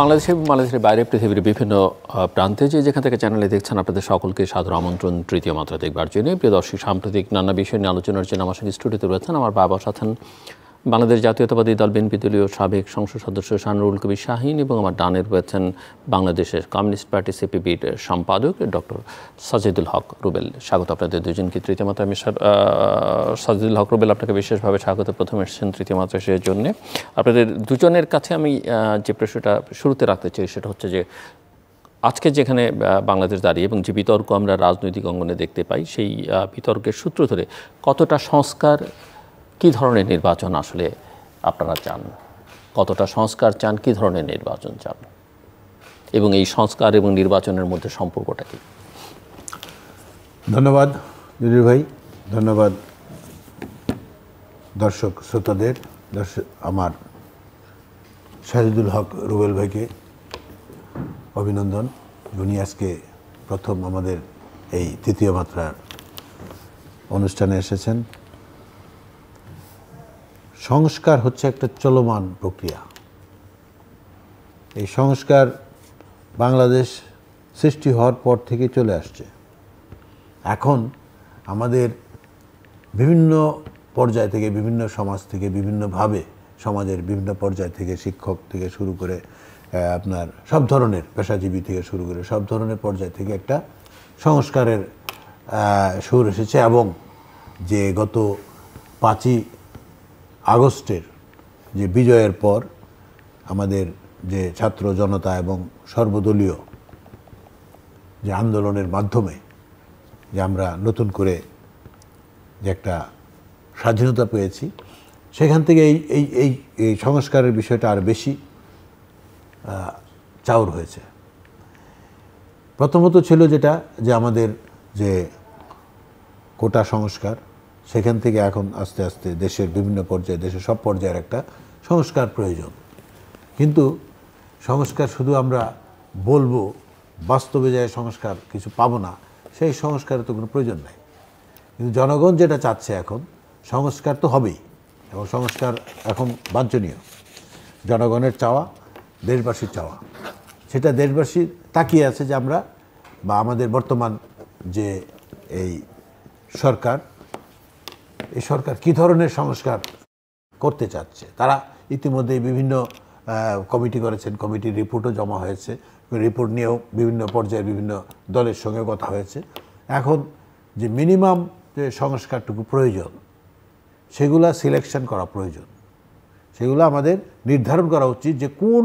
বাংলাদেশের বাইরে পৃথিবীর বিভিন্ন প্রান্তে যেখান থেকে চ্যানেলে দেখছেন আপনাদের সকলকে সাদর আমন্ত্রণ তৃতীয় মাত্রা দেখবার জন্য। প্রিয় দর্শক, সাম্প্রতিক নানা বিষয় নিয়ে আলোচনার জন্য আমার সঙ্গে স্টুডিওতে রয়েছেন আমার বাবা সাথেন বাংলাদেশ জাতীয়তাবাদী দল বিএনপি দলীয় সাবেক সংসদ সদস্য শাহনুরুল কবির শাহীন, এবং আমার ডানে রয়েছেন বাংলাদেশের কমিউনিস্ট পার্টি সিপিবির সম্পাদক ডক্টর সাজিদুল হক রুবেল। স্বাগত আপনাদের দুজনকে তৃতীয় মাত্রায়। সাজিদুল হক রুবেল, আপনাকে বিশেষভাবে স্বাগত। প্রথমে এসেছেন তৃতীয় মাত্রায় সেই জন্য। আপনাদের দুজনের কাছে আমি যে প্রশ্নটা শুরুতে রাখতে চাই সেটা হচ্ছে যে আজকে যেখানে বাংলাদেশ দাঁড়িয়ে এবং যে বিতর্ক আমরা রাজনৈতিক অঙ্গনে দেখতে পাই, সেই বিতর্কের সূত্র ধরে কতটা সংস্কার, কী ধরনের নির্বাচন আসলে আপনারা চান, কতটা সংস্কার চান, কী ধরনের নির্বাচন চান, এবং এই সংস্কার এবং নির্বাচনের মধ্যে সম্পর্কটা কী? ধন্যবাদ জলিল ভাই, ধন্যবাদ দর্শক শ্রোতাদের। আমার সাজিদুল হক রুবেল ভাইকে অভিনন্দন। উনি আজকে প্রথম আমাদের এই তৃতীয় মাত্রার অনুষ্ঠানে এসেছেন। সংস্কার হচ্ছে একটা চলমান প্রক্রিয়া। এই সংস্কার বাংলাদেশ সৃষ্টি হওয়ার পর থেকে চলে আসছে। এখন আমাদের বিভিন্ন পর্যায় থেকে, বিভিন্ন সমাজ থেকে, বিভিন্নভাবে সমাজের বিভিন্ন পর্যায় থেকে, শিক্ষক থেকে শুরু করে আপনার সব ধরনের পেশাজীবী থেকে শুরু করে সব ধরনের পর্যায় থেকে একটা সংস্কারের সুর এসেছে। এবং যে গত 5ই আগস্টের যে বিজয়ের পর আমাদের যে ছাত্র জনতা এবং সর্বদলীয় যে আন্দোলনের মাধ্যমে যে আমরা নতুন করে যে একটা স্বাধীনতা পেয়েছি, সেখান থেকে এই সংস্কারের বিষয়টা আর বেশি চাউর হয়েছে। প্রথমত ছিল যেটা যে আমাদের যে কোটা সংস্কার, সেখান থেকে এখন আস্তে আস্তে দেশের বিভিন্ন পর্যায়ে, দেশের সব পর্যায়ের একটা সংস্কার প্রয়োজন। কিন্তু সংস্কার শুধু আমরা বলবো, বাস্তবে যায় সংস্কার কিছু পাবো না, সেই সংস্কারের তো কোনো প্রয়োজন নাই। কিন্তু জনগণ যেটা চাচ্ছে এখন, সংস্কার তো হবেই, এবং সংস্কার এখন বাঞ্ছনীয়। জনগণের চাওয়া, দেশবাসীর চাওয়া, সেটা দেশবাসী তাকিয়ে আছে যে আমরা বা আমাদের বর্তমান যে এই সরকার, এই সরকার কী ধরনের সংস্কার করতে চাচ্ছে। তারা ইতিমধ্যেই বিভিন্ন কমিটি করেছেন, কমিটির রিপোর্টও জমা হয়েছে, রিপোর্ট নিয়েও বিভিন্ন পর্যায়ে বিভিন্ন দলের সঙ্গে কথা হয়েছে। এখন যে মিনিমাম যে সংস্কারটুকু প্রয়োজন, সেগুলা সিলেকশন করা প্রয়োজন। সেগুলো আমাদের নির্ধারণ করা উচিত যে কোন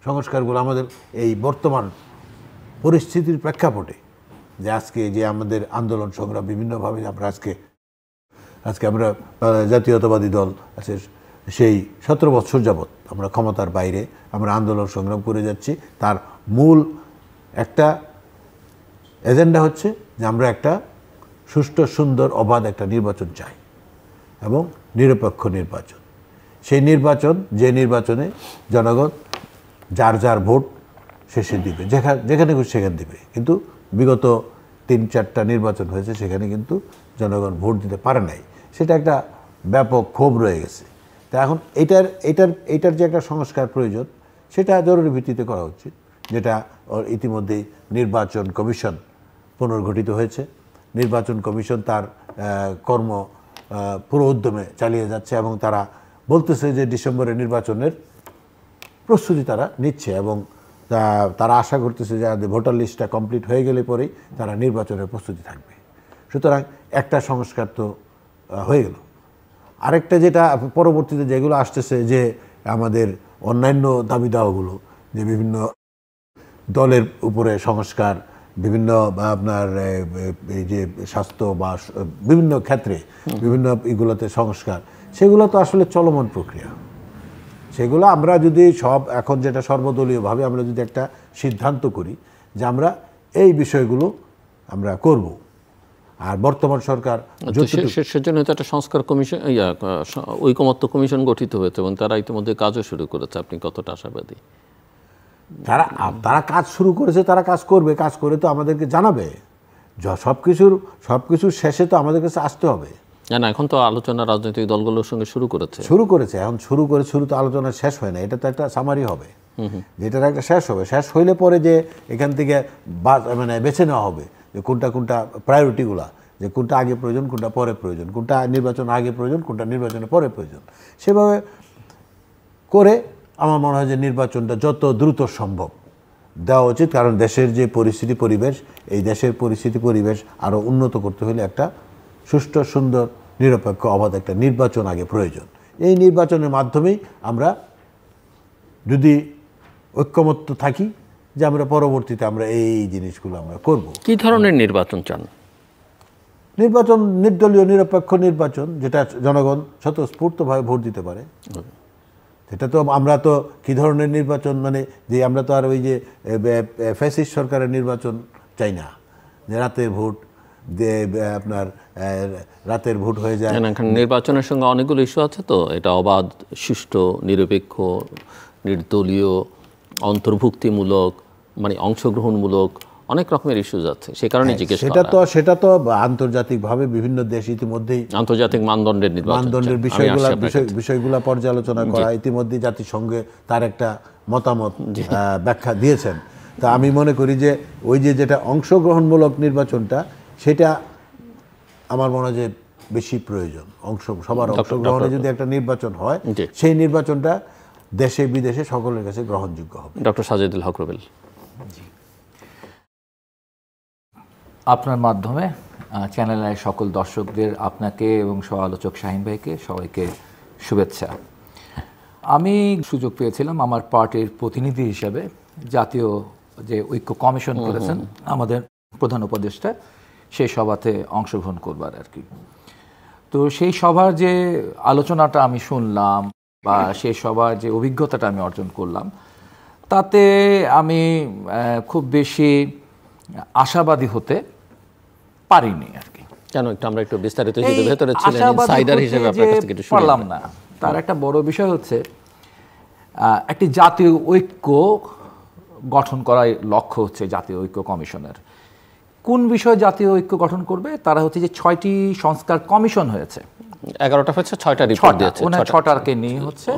সংস্কারগুলো আমাদের এই বর্তমান পরিস্থিতির প্রেক্ষাপটে, যে আজকে যে আমাদের আন্দোলন সংগ্রাম বিভিন্নভাবে আমরা আজকে আমরা জাতীয়তাবাদী দল আছে, সেই 17 বছর যাবৎ আমরা ক্ষমতার বাইরে আমরা আন্দোলন সংগ্রাম করে যাচ্ছি। তার মূল একটা এজেন্ডা হচ্ছে যে আমরা একটা সুষ্ঠু, সুন্দর, অবাধ একটা নির্বাচন চাই, এবং নিরপেক্ষ নির্বাচন। সেই নির্বাচন, যে নির্বাচনে জনগণ যার যার ভোট শেষে দিবে, যেখানে খুশি সেখানে দিবে। কিন্তু বিগত 3-4টা নির্বাচন হয়েছে, সেখানে কিন্তু জনগণ ভোট দিতে পারে নাই। সেটা একটা ব্যাপক ক্ষোভ রয়ে গেছে। তা এখন এটার যে একটা সংস্কার প্রয়োজন, সেটা জরুরি ভিত্তিতে করা উচিত। যেটা ইতিমধ্যেই নির্বাচন কমিশন পুনর্গঠিত হয়েছে। নির্বাচন কমিশন তার কর্ম পুরো উদ্যমে চালিয়ে যাচ্ছে, এবং তারা বলতেছে যে ডিসেম্বরে নির্বাচনের প্রস্তুতি তারা নিচ্ছে, এবং তারা আশা করতেছে যে ভোটার লিস্টটা কমপ্লিট হয়ে গেলে পরেই তারা নির্বাচনের প্রস্তুতি থাকবে। সুতরাং একটা সংস্কার তো হয়ে গেল। আরেকটা যেটা পরবর্তীতে যেগুলো আসতেছে, যে আমাদের অন্যান্য দাবি দাওয়াগুলো, যে বিভিন্ন দলের উপরে সংস্কার, বিভিন্ন আপনার এই যে স্বাস্থ্য বা বিভিন্ন ক্ষেত্রে বিভিন্ন এগুলোতে সংস্কার, সেগুলো তো আসলে চলমান প্রক্রিয়া। সেগুলো আমরা যদি এখন যেটা সর্বদলীয়ভাবে আমরা যদি একটা সিদ্ধান্ত করি যে আমরা এই বিষয়গুলো আমরা করব, আর বর্তমান সরকার সেজন্য তো একটা সংস্কার কমিশন, ঐকমত্য কমিশন গঠিত হয়েছে, এবং তারা ইতিমধ্যে কাজও শুরু করেছে। আপনি কতটা আশাবাদী? তারা কাজ শুরু করেছে, তারা কাজ করবে, কাজ করে তো আমাদেরকে জানাবে। সব কিছুর শেষে তো আমাদের কাছে আসতে হবে। না, এখন তো আলোচনা রাজনৈতিক দলগুলোর সঙ্গে শুরু করেছে। এখন শুরু তো আলোচনা শেষ হয় না, এটা তো একটা সামারি হবে, যেটার একটা শেষ হবে। শেষ হইলে পরে যে এখান থেকে মানে বেছে নেওয়া হবে যে কোনটা প্রায়োরিটিগুলা, যে কোনটা আগে প্রয়োজন, কোনটা পরে প্রয়োজন, কোনটা নির্বাচন আগে প্রয়োজন, কোনটা নির্বাচনের পরে প্রয়োজন, সেভাবে করে আমার মনে হয় যে নির্বাচনটা যত দ্রুত সম্ভব দেওয়া উচিত। কারণ দেশের যে পরিবেশ, এই দেশের পরিবেশ আরও উন্নত করতে হলে একটা সুষ্ঠু, সুন্দর, নিরপেক্ষ, অবাধ একটা নির্বাচন আগে প্রয়োজন। এই নির্বাচনের মাধ্যমেই আমরা যদি ঐক্যমত্য থাকি যে আমরা পরবর্তীতে আমরা এই জিনিসগুলো আমরা করব। কি ধরনের নির্বাচন চান? নির্বাচন নির্দলীয় নিরপেক্ষ নির্বাচন, যেটা জনগণ স্বতঃস্ফূর্তভাবে ভোট দিতে পারে। সেটা তো আমরা তো কী ধরনের নির্বাচন, মানে যে আমরা তো আর ওই যে ফ্যাসিস্ট সরকারের নির্বাচন চাই না, যে রাতের ভোট আপনার রাতের ভোট হয়ে যায়। নির্বাচনের সঙ্গে অনেকগুলো ইস্যু আছে, তো এটা অবাধ, সুষ্ঠু, নিরপেক্ষ, নির্দলীয়, অন্তর্ভুক্তিমূলক, মানে অংশগ্রহণমূলক, অনেক রকমের ইস্যুজ আছে। সে কারণে জিজ্ঞেস করা। সেটা তো আন্তর্জাতিকভাবে বিভিন্ন দেশ ইতিমধ্যেই আন্তর্জাতিক মানদণ্ডের বিষয়গুলো পর্যালোচনা করা, ইতিমধ্যে জাতিসংঘে তার একটা মতামত ব্যাখ্যা দিয়েছেন। তা আমি মনে করি যে ওই যেটা অংশগ্রহণমূলক নির্বাচনটা, সেটা আমার মনে হয় যে বেশি প্রয়োজন। সবার অংশগ্রহণে যদি একটা নির্বাচন হয়, সেই নির্বাচনটা দেশে বিদেশে সকলের কাছে গ্রহণযোগ্য হবে। ডক্টর সাজেদুল হক রুবেল, আপনার মাধ্যমে চ্যানেলের সকল দর্শকদের, আপনাকে এবং সহ আলোচক শাহিন ভাইকে সবাইকে শুভেচ্ছা। আমি সুযোগ পেয়েছিলাম আমার পার্টির প্রতিনিধি হিসেবে জাতীয় যে ঐক্য কমিশন করেছেন আমাদের প্রধান উপদেষ্টা, সেই সভাতে অংশগ্রহণ করবার আর কি। তো সেই সভার যে আলোচনাটা আমি শুনলাম বা সেই সভার যে অভিজ্ঞতাটা আমি অর্জন করলাম, তাতে আমি খুব বেশি আশাবাদী হতে পারিনি আর কি। কেন আমরা একটু বিস্তারিত যদি ভেতরে ছিলেন ইনসাইডার হিসেবে আপনার কাছ থেকে একটু পারলাম না। তার একটা বড় বিষয় হচ্ছে একটি জাতীয় ঐক্য গঠন করার লক্ষ্য হচ্ছে জাতীয় ঐক্য কমিশনের। কোন বিষয়ে জাতীয় ঐক্য গঠন করবে? তারা হচ্ছে যে 6টি সংস্কার কমিশন হয়েছে, 11টা হচ্ছে, 6টা রিপোর্ট দিয়েছে, 6টাকে নিয়ে হচ্ছে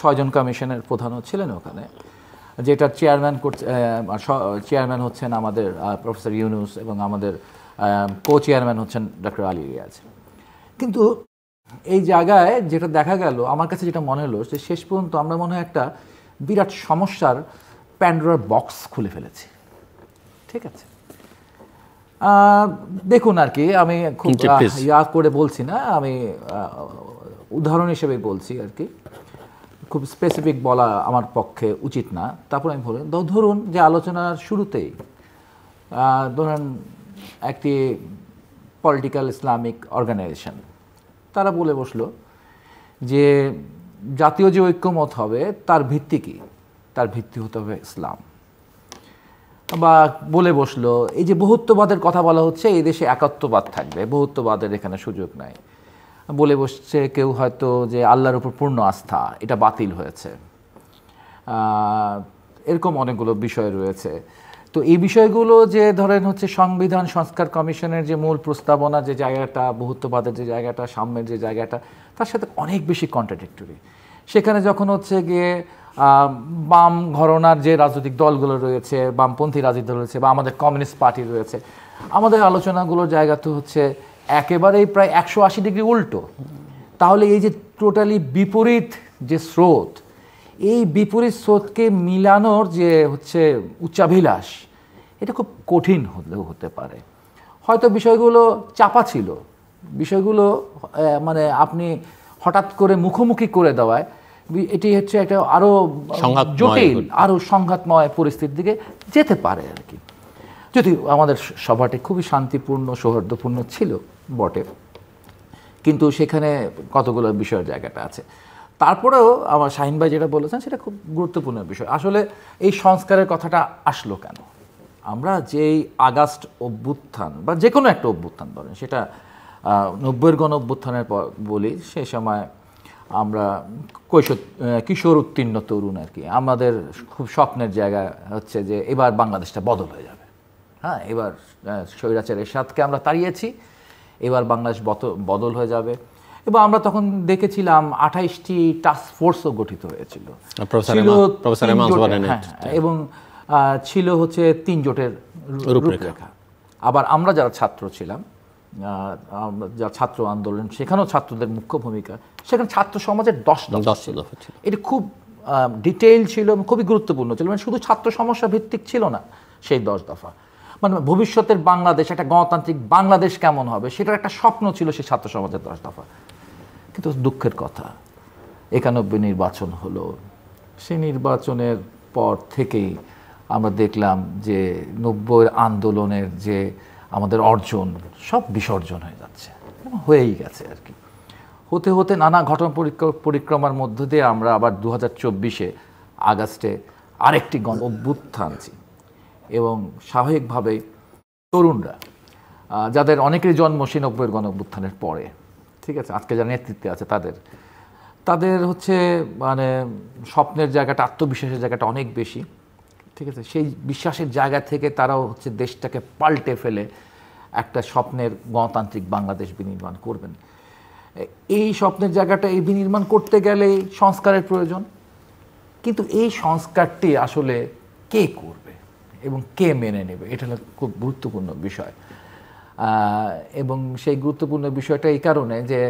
6 জন কমিশনের প্রধানও ছিলেন ওখানে, যেটার চেয়ারম্যান হচ্ছেন আমাদের প্রফেসর ইউনুস এবং আমাদের কো চেয়ারম্যান হচ্ছেন ডক্টর আলী রিয়াজ। কিন্তু এই জায়গায় যেটা দেখা গেল, আমার কাছে যেটা মনে হলো যে শেষ পর্যন্ত আমরা মনে হয় একটা বিরাট সমস্যার প্যান্ডোরার বক্স খুলে ফেলেছি। ঠিক আছে, দেখুন আর কি, আমি খুব করে বলছি না, আমি উদাহরণ হিসেবে বলছি আর কি, খুব স্পেসিফিক বলা আমার পক্ষে উচিত না। তারপর আমি বলি, ধরুন যে আলোচনার শুরুতেই ধরুন একটি পলিটিক্যাল ইসলামিক অর্গানাইজেশন তারা বলে বসলো যে জাতীয় যে ঐক্যমত হবে তার ভিত্তি কী? তার ভিত্তি হতে হবে ইসলাম। বা বলে বসলো এই যে বহুত্ববাদের কথা বলা হচ্ছে, এই দেশে একাত্মবাদ থাকবে, বহুত্ববাদের এখানে সুযোগ নাই। বলে বসছে কেউ হয়তো যে আল্লাহর উপর পূর্ণ আস্থা, এটা বাতিল হয়েছে। এরকম অনেকগুলো বিষয় রয়েছে। তো এই বিষয়গুলো যে ধরেন হচ্ছে সংবিধান সংস্কার কমিশনের যে মূল প্রস্তাবনা, যে জায়গাটা বহুত্ববাদের যে জায়গাটা, সাম্যের যে জায়গাটা, তার সাথে অনেক বেশি কন্ট্রাডিক্টরি। সেখানে যখন হচ্ছে গিয়ে বাম ঘরানার যে রাজনৈতিক দলগুলো রয়েছে, বামপন্থী রাজনৈতিক দল রয়েছে বা আমাদের কমিউনিস্ট পার্টি রয়েছে, আমাদের আলোচনাগুলোর জায়গা তো হচ্ছে একেবারেই প্রায় 180 ডিগ্রি উল্টো। তাহলে এই যে টোটালি বিপরীত যে স্রোত, এই বিপরীত স্রোতকে মিলানোর যে হচ্ছে উচ্চাভিলাষ, এটা খুব কঠিন হলেও হতে পারে। হয়তো বিষয়গুলো চাপা ছিল, বিষয়গুলো মানে আপনি হঠাৎ করে মুখোমুখি করে দেওয়ায় এটি হচ্ছে একটা আরও জটিল, আরও সংঘাতময় পরিস্থিতির দিকে যেতে পারে আর কি। যদি আমাদের সভাটি খুবই শান্তিপূর্ণ সৌহার্দ্যপূর্ণ ছিল বটে, কিন্তু সেখানে কতগুলো বিষয়ের জায়গাটা আছে। তারপরেও আমার শাহিন ভাই যেটা বলেছেন সেটা খুব গুরুত্বপূর্ণ বিষয়। আসলে এই সংস্কারের কথাটা আসলো কেন? আমরা যেই আগস্ট অভ্যুত্থান বা যে কোনো একটা অভ্যুত্থান বলেন, সেটা 90-এর গণ অভ্যুত্থানের পর বলি, সেই সময় আমরা কিশোর উত্তীর্ণ তরুণ আর কি, আমাদের খুব স্বপ্নের জায়গা হচ্ছে যে এবার বাংলাদেশটা বদল হয়ে যাবে। হ্যাঁ, এবার স্বৈরাচারের সাথকে আমরা তাড়িয়েছি, এবার বাংলাদেশ বদল হয়ে যাবে। এবং আমরা তখন দেখেছিলাম 28টি টাস্ক ফোর্সও গঠিত হয়েছিল, এবং ছিল হচ্ছে 3 জোটের রূপরেখা। আবার আমরা যারা ছাত্র ছিলাম, যারা ছাত্র আন্দোলন, সেখানেও ছাত্রদের মুখ্য ভূমিকা, সেখানে ছাত্র সমাজের 10 দফা ছিল। এটি খুব ডিটেইল ছিল, খুবই গুরুত্বপূর্ণ ছিল, মানে শুধু ছাত্র সমস্যা ভিত্তিক ছিল না সেই 10 দফা, মানে ভবিষ্যতের বাংলাদেশ, একটা গণতান্ত্রিক বাংলাদেশ কেমন হবে সেটার একটা স্বপ্ন ছিল সেই ছাত্র সমাজের 10 দফা। কিন্তু দুঃখের কথা 91 নির্বাচন হলো, সেই নির্বাচনের পর থেকেই আমরা দেখলাম যে 90 আন্দোলনের যে আমাদের অর্জন সব বিসর্জন হয়ে যাচ্ছে, হয়েই গেছে আর কি। হতে হতে নানা ঘটনা পরিক্রমার মধ্য দিয়ে আমরা আবার 2024-এ আগস্টে আরেকটি গণ অভ্যুত্থান আছি, এবং স্বাভাবিকভাবেই তরুণরা, যাদের অনেকেরই জন্ম 90-এর গণ অভ্যুত্থানের পরে, ঠিক আছে, আজকে যারা নেতৃত্বে আছে তাদের হচ্ছে মানে স্বপ্নের জায়গাটা, আত্মবিশ্বাসের জায়গাটা অনেক বেশি, ঠিক আছে। সেই বিশ্বাসের জায়গা থেকে তারাও হচ্ছে দেশটাকে পাল্টে ফেলে একটা স্বপ্নের গণতান্ত্রিক বাংলাদেশ বিনির্মাণ করবেন। এই স্বপ্নের জায়গাটা এই বিনির্মাণ করতে গেলে সংস্কারের প্রয়োজন, কিন্তু এই সংস্কারটি আসলে কে করবে এবং কে মেনে নেবে, এটা হলো খুব গুরুত্বপূর্ণ বিষয়। এবং সেই গুরুত্বপূর্ণ বিষয়টা এই কারণে যে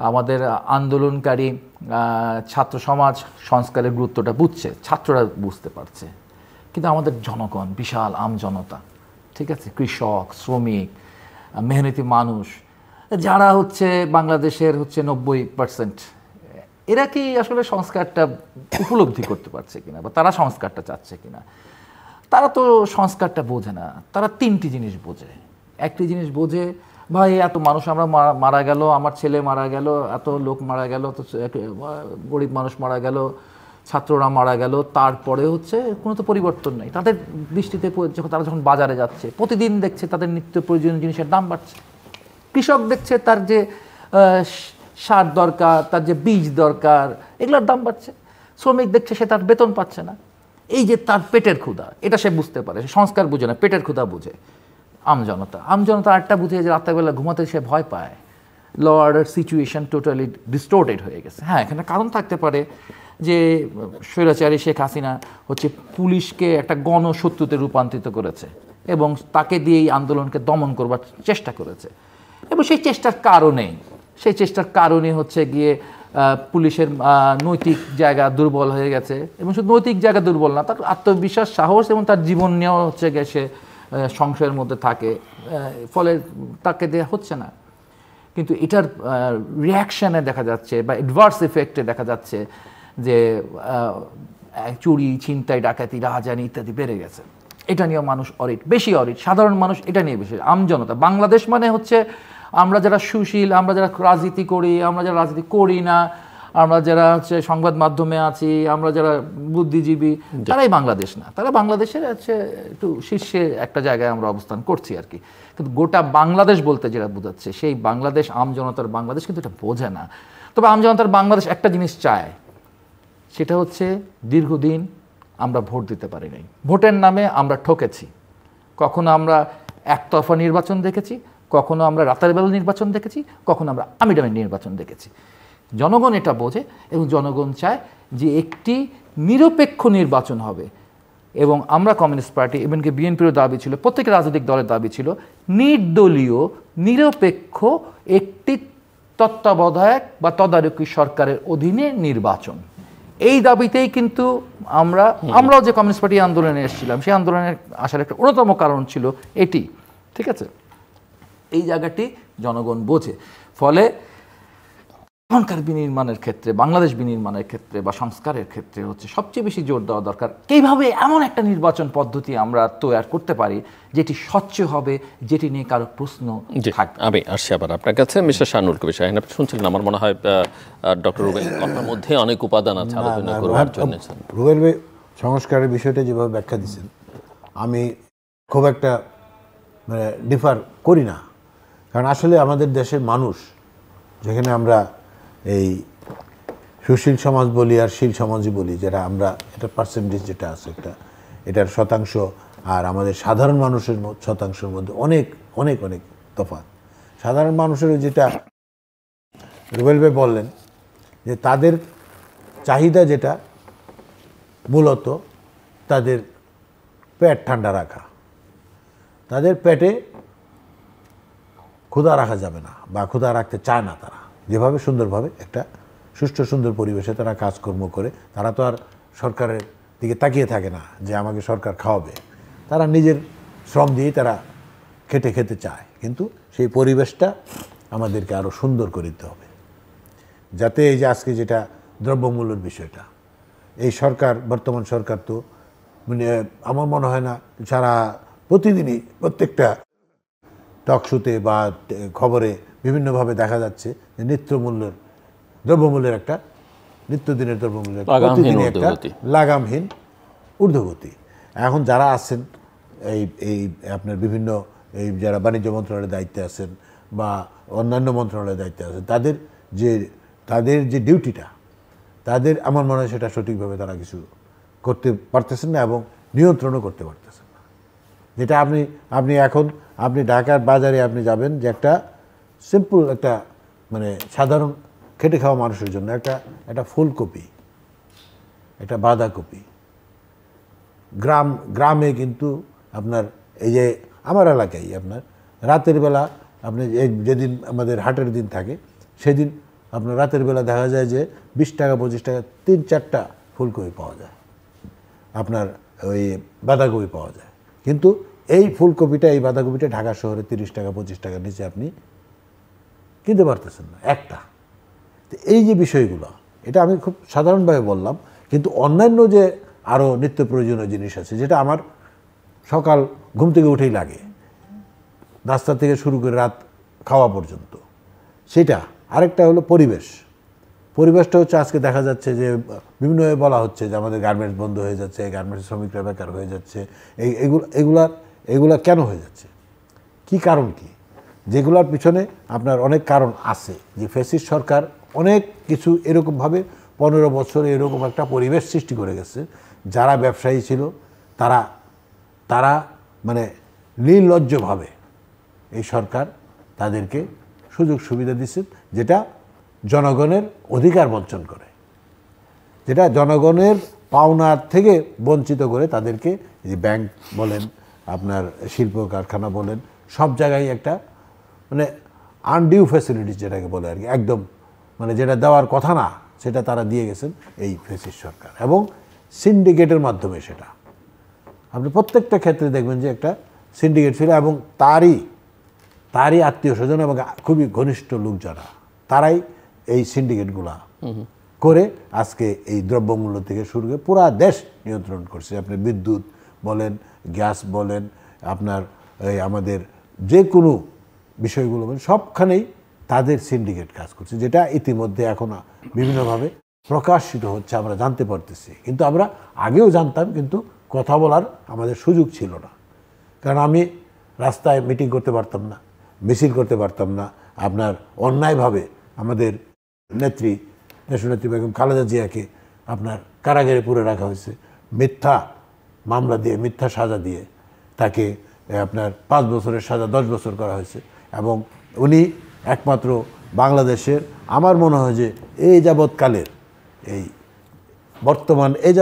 আমাদের আন্দোলনকারী ছাত্র সমাজ সংস্কারের গুরুত্বটা বুঝছে, ছাত্ররা বুঝতে পারছে, কিন্তু আমাদের জনগণ, বিশাল আমজনতা, ঠিক আছে, কৃষক, শ্রমিক, মেহনতি মানুষ, যারা হচ্ছে বাংলাদেশের হচ্ছে 90%, এরা কি আসলে সংস্কারটা উপলব্ধি করতে পারছে কিনা, বা তারা সংস্কারটা চাচ্ছে কিনা? তারা তো সংস্কারটা বোঝে না। তারা 3টি জিনিস বোঝে। একটি জিনিস বোঝে, ভাই এত মানুষ আমরা মারা গেল, আমার ছেলে মারা গেল, এত লোক মারা গেল, তো গরিব মানুষ মারা গেল, ছাত্ররা মারা গেল, তারপরে হচ্ছে কোনো তো পরিবর্তন নেই। তাদের দৃষ্টিতে তারা যখন বাজারে যাচ্ছে, প্রতিদিন দেখছে তাদের নিত্য প্রয়োজনীয় জিনিসের দাম বাড়ছে। কৃষক দেখছে তার যে সার দরকার, তার যে বীজ দরকার, এগুলোর দাম বাড়ছে। শ্রমিক দেখছে সে তার বেতন পাচ্ছে না। এই যে তার পেটের ক্ষুধা, এটা সে বুঝতে পারে, সে সংস্কার বুঝে না, পেটের ক্ষুধা বুঝে। আমজনতা আরেকটা বুঝে যে রাত্রেবেলা ঘুমাতে সে ভয় পায়। ল অর্ডার সিচুয়েশন টোটালি ডিস্টোর্টেড হয়ে গেছে। হ্যাঁ, এখানে কারণ থাকতে পারে যে স্বৈরাচারী শেখ হাসিনা হচ্ছে পুলিশকে একটা গণশত্রুতে রূপান্তরিত করেছে এবং তাকে দিয়ে এই আন্দোলনকে দমন করবার চেষ্টা করেছে, এবং সেই চেষ্টার কারণে হচ্ছে গিয়ে পুলিশের নৈতিক জায়গা দুর্বল হয়ে গেছে। এবং শুধু নৈতিক জায়গা দুর্বল না, তার আত্মবিশ্বাস, সাহস এবং তার জীবন নিয়েও হচ্ছে গিয়ে সে সংশয়ের মধ্যে থাকে, ফলে তাকে দেওয়া হচ্ছে না। কিন্তু এটার রিয়াকশানে দেখা যাচ্ছে বা অ্যাডভার্স ইফেক্টে দেখা যাচ্ছে যে চুরি, ছিনতাই, ডাকাতি, রাহাজানি ইত্যাদি বেড়ে গেছে। এটা নিয়েও মানুষ বেশি অরিট, সাধারণ মানুষ এটা নিয়ে বেশি। আমজনতা, বাংলাদেশ মানে হচ্ছে আমরা যারা সুশীল, আমরা যারা রাজনীতি করি, আমরা যারা রাজনীতি করি না, আমরা যারা হচ্ছে সংবাদ মাধ্যমে আছি, আমরা যারা বুদ্ধিজীবী, তারাই বাংলাদেশ না। তারা বাংলাদেশের হচ্ছে একটু শীর্ষে একটা জায়গায় আমরা অবস্থান করছি আর কি। কিন্তু গোটা বাংলাদেশ বলতে যেটা বোঝাচ্ছে, সেই বাংলাদেশ, আমজনতার বাংলাদেশ কিন্তু এটা বোঝে না। তবে আমজনতার বাংলাদেশ একটা জিনিস চায়, সেটা হচ্ছে দীর্ঘদিন আমরা ভোট দিতে পারি নাই। ভোটের নামে আমরা ঠকেছি। কখনো আমরা একতরফা নির্বাচন দেখেছি, কখনো আমরা রাতের বেলা নির্বাচন দেখেছি, কখনো আমরা আমিডামি নির্বাচন দেখেছি। জনগণ এটা বোঝে এবং জনগণ চায় যে একটি নিরপেক্ষ নির্বাচন হবে। এবং আমরা কমিউনিস্ট পার্টি, এমনকি বিএনপিরও দাবি ছিল, প্রত্যেকের রাজনৈতিক দলের দাবি ছিল নির্দলীয়, নিরপেক্ষ একটি তত্ত্বাবধায়ক বা তদারকি সরকারের অধীনে নির্বাচন। এই দাবিতেই কিন্তু আমরাও যে কমিউনিস্ট পার্টি আন্দোলনে এসেছিলাম, সেই আন্দোলনের আসার একটা অন্যতম কারণ ছিল এটি, ঠিক আছে। এই জায়গাটি জনগণ বোঝে। ফলে এখনকার বিনির্মাণের ক্ষেত্রে, বাংলাদেশ বিনির্মাণের ক্ষেত্রে বা সংস্কারের ক্ষেত্রে হচ্ছে সবচেয়ে বেশি জোর দেওয়া দরকার কিভাবে এমন একটা নির্বাচন পদ্ধতি আমরা তৈরি করতে পারি যেটি স্বচ্ছ হবে, যেটি নিয়ে কারো প্রশ্ন থাকবে। আমি আসছি আবার আপনার কাছে, মিস্টার শাহনুর কবির সাহেব, আপনি শুনছিলেন, আমার মনে হয় ডক্টর রুবেল কথার মধ্যে অনেক উপাদান আছে আলোচনা করার জন্য। রুবেল ভাই সংস্কারের বিষয়টা যেভাবে ব্যাখ্যা দিচ্ছেন, আমি খুব একটা মানে ডিফার করি না। কারণ আসলে আমাদের দেশের মানুষ, যেখানে আমরা এই সুশীল সমাজ বলি আর শীল সমাজই বলি, যারা আমরা, এটা পার্সেন্টেজ যেটা আছে একটা, এটার শতাংশ আর আমাদের সাধারণ মানুষের শতাংশের মধ্যে অনেক অনেক অনেক তফাৎ। সাধারণ মানুষের যেটা রুবেল ভাই বললেন যে তাদের চাহিদা যেটা মূলত তাদের পেট ঠান্ডা রাখা, তাদের পেটে ক্ষুধা রাখা যাবে না বা ক্ষুধা রাখতে চায় না তারা, যেভাবে সুন্দরভাবে একটা সুষ্ঠু সুন্দর পরিবেশে তারা কাজকর্ম করে, তারা তো আর সরকারের দিকে তাকিয়ে থাকে না যে আমাকে সরকার খাওয়াবে, তারা নিজের শ্রম দিয়েই তারা খেটে খেতে চায়। কিন্তু সেই পরিবেশটা আমাদেরকে আরও সুন্দর করে দিতে হবে, যাতে এই যে আজকে যেটা দ্রব্যমূল্যের বিষয়টা, এই সরকার, বর্তমান সরকার তো মানে আমার মনে হয় না সারা প্রতিদিনই প্রত্যেকটা টকশোতে বা খবরে বিভিন্নভাবে দেখা যাচ্ছে যে দ্রব্যমূল্যের একটা নিত্যদিনের দ্রব্যমূল্যের প্রতিদিনই একটা লাগামহীন ঊর্ধ্বগতি। এখন যারা আছেন এই আপনার বিভিন্ন এই যারা বাণিজ্য মন্ত্রণালয়ের দায়িত্বে আছেন বা অন্যান্য মন্ত্রণালয়ের দায়িত্বে আছেন, তাদের যে ডিউটিটা, তাদের আমার মনে হয় সেটা সঠিকভাবে তারা কিছু করতে পারতেছেন না এবং নিয়ন্ত্রণও করতে পারতেছেন না। যেটা আপনি ঢাকার বাজারে আপনি যাবেন, যে একটা সিম্পল একটা মানে সাধারণ খেটে খাওয়া মানুষের জন্য একটা ফুলকপি, একটা বাঁধাকপি, গ্রামে কিন্তু আপনার এই যে আমার এলাকায় আপনার রাতের বেলা আপনি যেদিন আমাদের হাটের দিন থাকে সেদিন আপনার রাতের বেলা দেখা যায় যে 20 টাকা 25 টাকা 3-4টা ফুলকপি পাওয়া যায়, আপনার ওই বাঁধাকপি পাওয়া যায়। কিন্তু এই ফুলকপিটা, এই বাঁধাকপিটা ঢাকা শহরে 30 টাকা 25 টাকার নিচে আপনি কিনতে পারতেছেন না একটা। তো এই যে বিষয়গুলো, এটা আমি খুব সাধারণভাবে বললাম, কিন্তু অন্যান্য যে আরও নিত্য প্রয়োজনীয় জিনিস আছে যেটা আমার সকাল ঘুম থেকে উঠেই লাগে, নাস্তা থেকে শুরু করে রাত খাওয়া পর্যন্ত, সেটা। আরেকটা হলো পরিবেশটা হচ্ছে আজকে দেখা যাচ্ছে যে বিভিন্নভাবে বলা হচ্ছে যে আমাদের গার্মেন্টস বন্ধ হয়ে যাচ্ছে, গার্মেন্টস শ্রমিকরা বেকার হয়ে যাচ্ছে। এগুলা কেন হয়ে যাচ্ছে, কি কারণ কি? যেগুলোর পিছনে আপনার অনেক কারণ আছে, যে ফ্যাসিস্ট সরকার অনেক কিছু এরকমভাবে 15 বছরে এরকম একটা পরিবেশ সৃষ্টি করে গেছে, যারা ব্যবসায়ী ছিল তারা মানে নির্লজ্জভাবে এই সরকার তাদেরকে সুযোগ সুবিধা দিচ্ছে, যেটা জনগণের অধিকার বঞ্চন করে, যেটা জনগণের পাওনার থেকে বঞ্চিত করে তাদেরকে, যে ব্যাংক বলেন, আপনার শিল্প কারখানা বলেন, সব জায়গায় একটা মানে আনডিউ ফ্যাসিলিটিস যেটাকে বলে আর কি, একদম মানে যেটা দেওয়ার কথা না সেটা তারা দিয়ে গেছেন এই ফ্যাসিস্ট সরকার, এবং সিন্ডিকেটের মাধ্যমে সেটা আপনি প্রত্যেকটা ক্ষেত্রে দেখবেন যে একটা সিন্ডিকেট ছিল, এবং তারই আত্মীয় স্বজন এবং খুবই ঘনিষ্ঠ লোক যারা, তারাই এই সিন্ডিকেটগুলা করে আজকে এই দ্রব্যমূল্য থেকে শুরু করে পুরা দেশ নিয়ন্ত্রণ করছে। আপনি বিদ্যুৎ বলেন, গ্যাস বলেন, আপনার এই আমাদের যে কোনো বিষয়গুলো বলেন, সবখানেই তাদের সিন্ডিকেট কাজ করছে, যেটা ইতিমধ্যে এখন বিভিন্নভাবে প্রকাশিত হচ্ছে, আমরা জানতে পারতেছি। কিন্তু আমরা আগেও জানতাম, কিন্তু কথা বলার আমাদের সুযোগ ছিল না, কারণ আমি রাস্তায় মিটিং করতে পারতাম না, মিছিল করতে পারতাম না। আপনার অন্যায়ভাবে আমাদের দেশনেত্রী বেগম খালেদা জিয়াকে আপনার কারাগারে পুরে রাখা হয়েছে, মিথ্যা মামলা দিয়ে, মিথ্যা সাজা দিয়ে তাকে আপনার 5 বছরের সাজা 10 বছর করা হয়েছে, এবং উনি একমাত্র বাংলাদেশের, আমার মনে হয় যে এই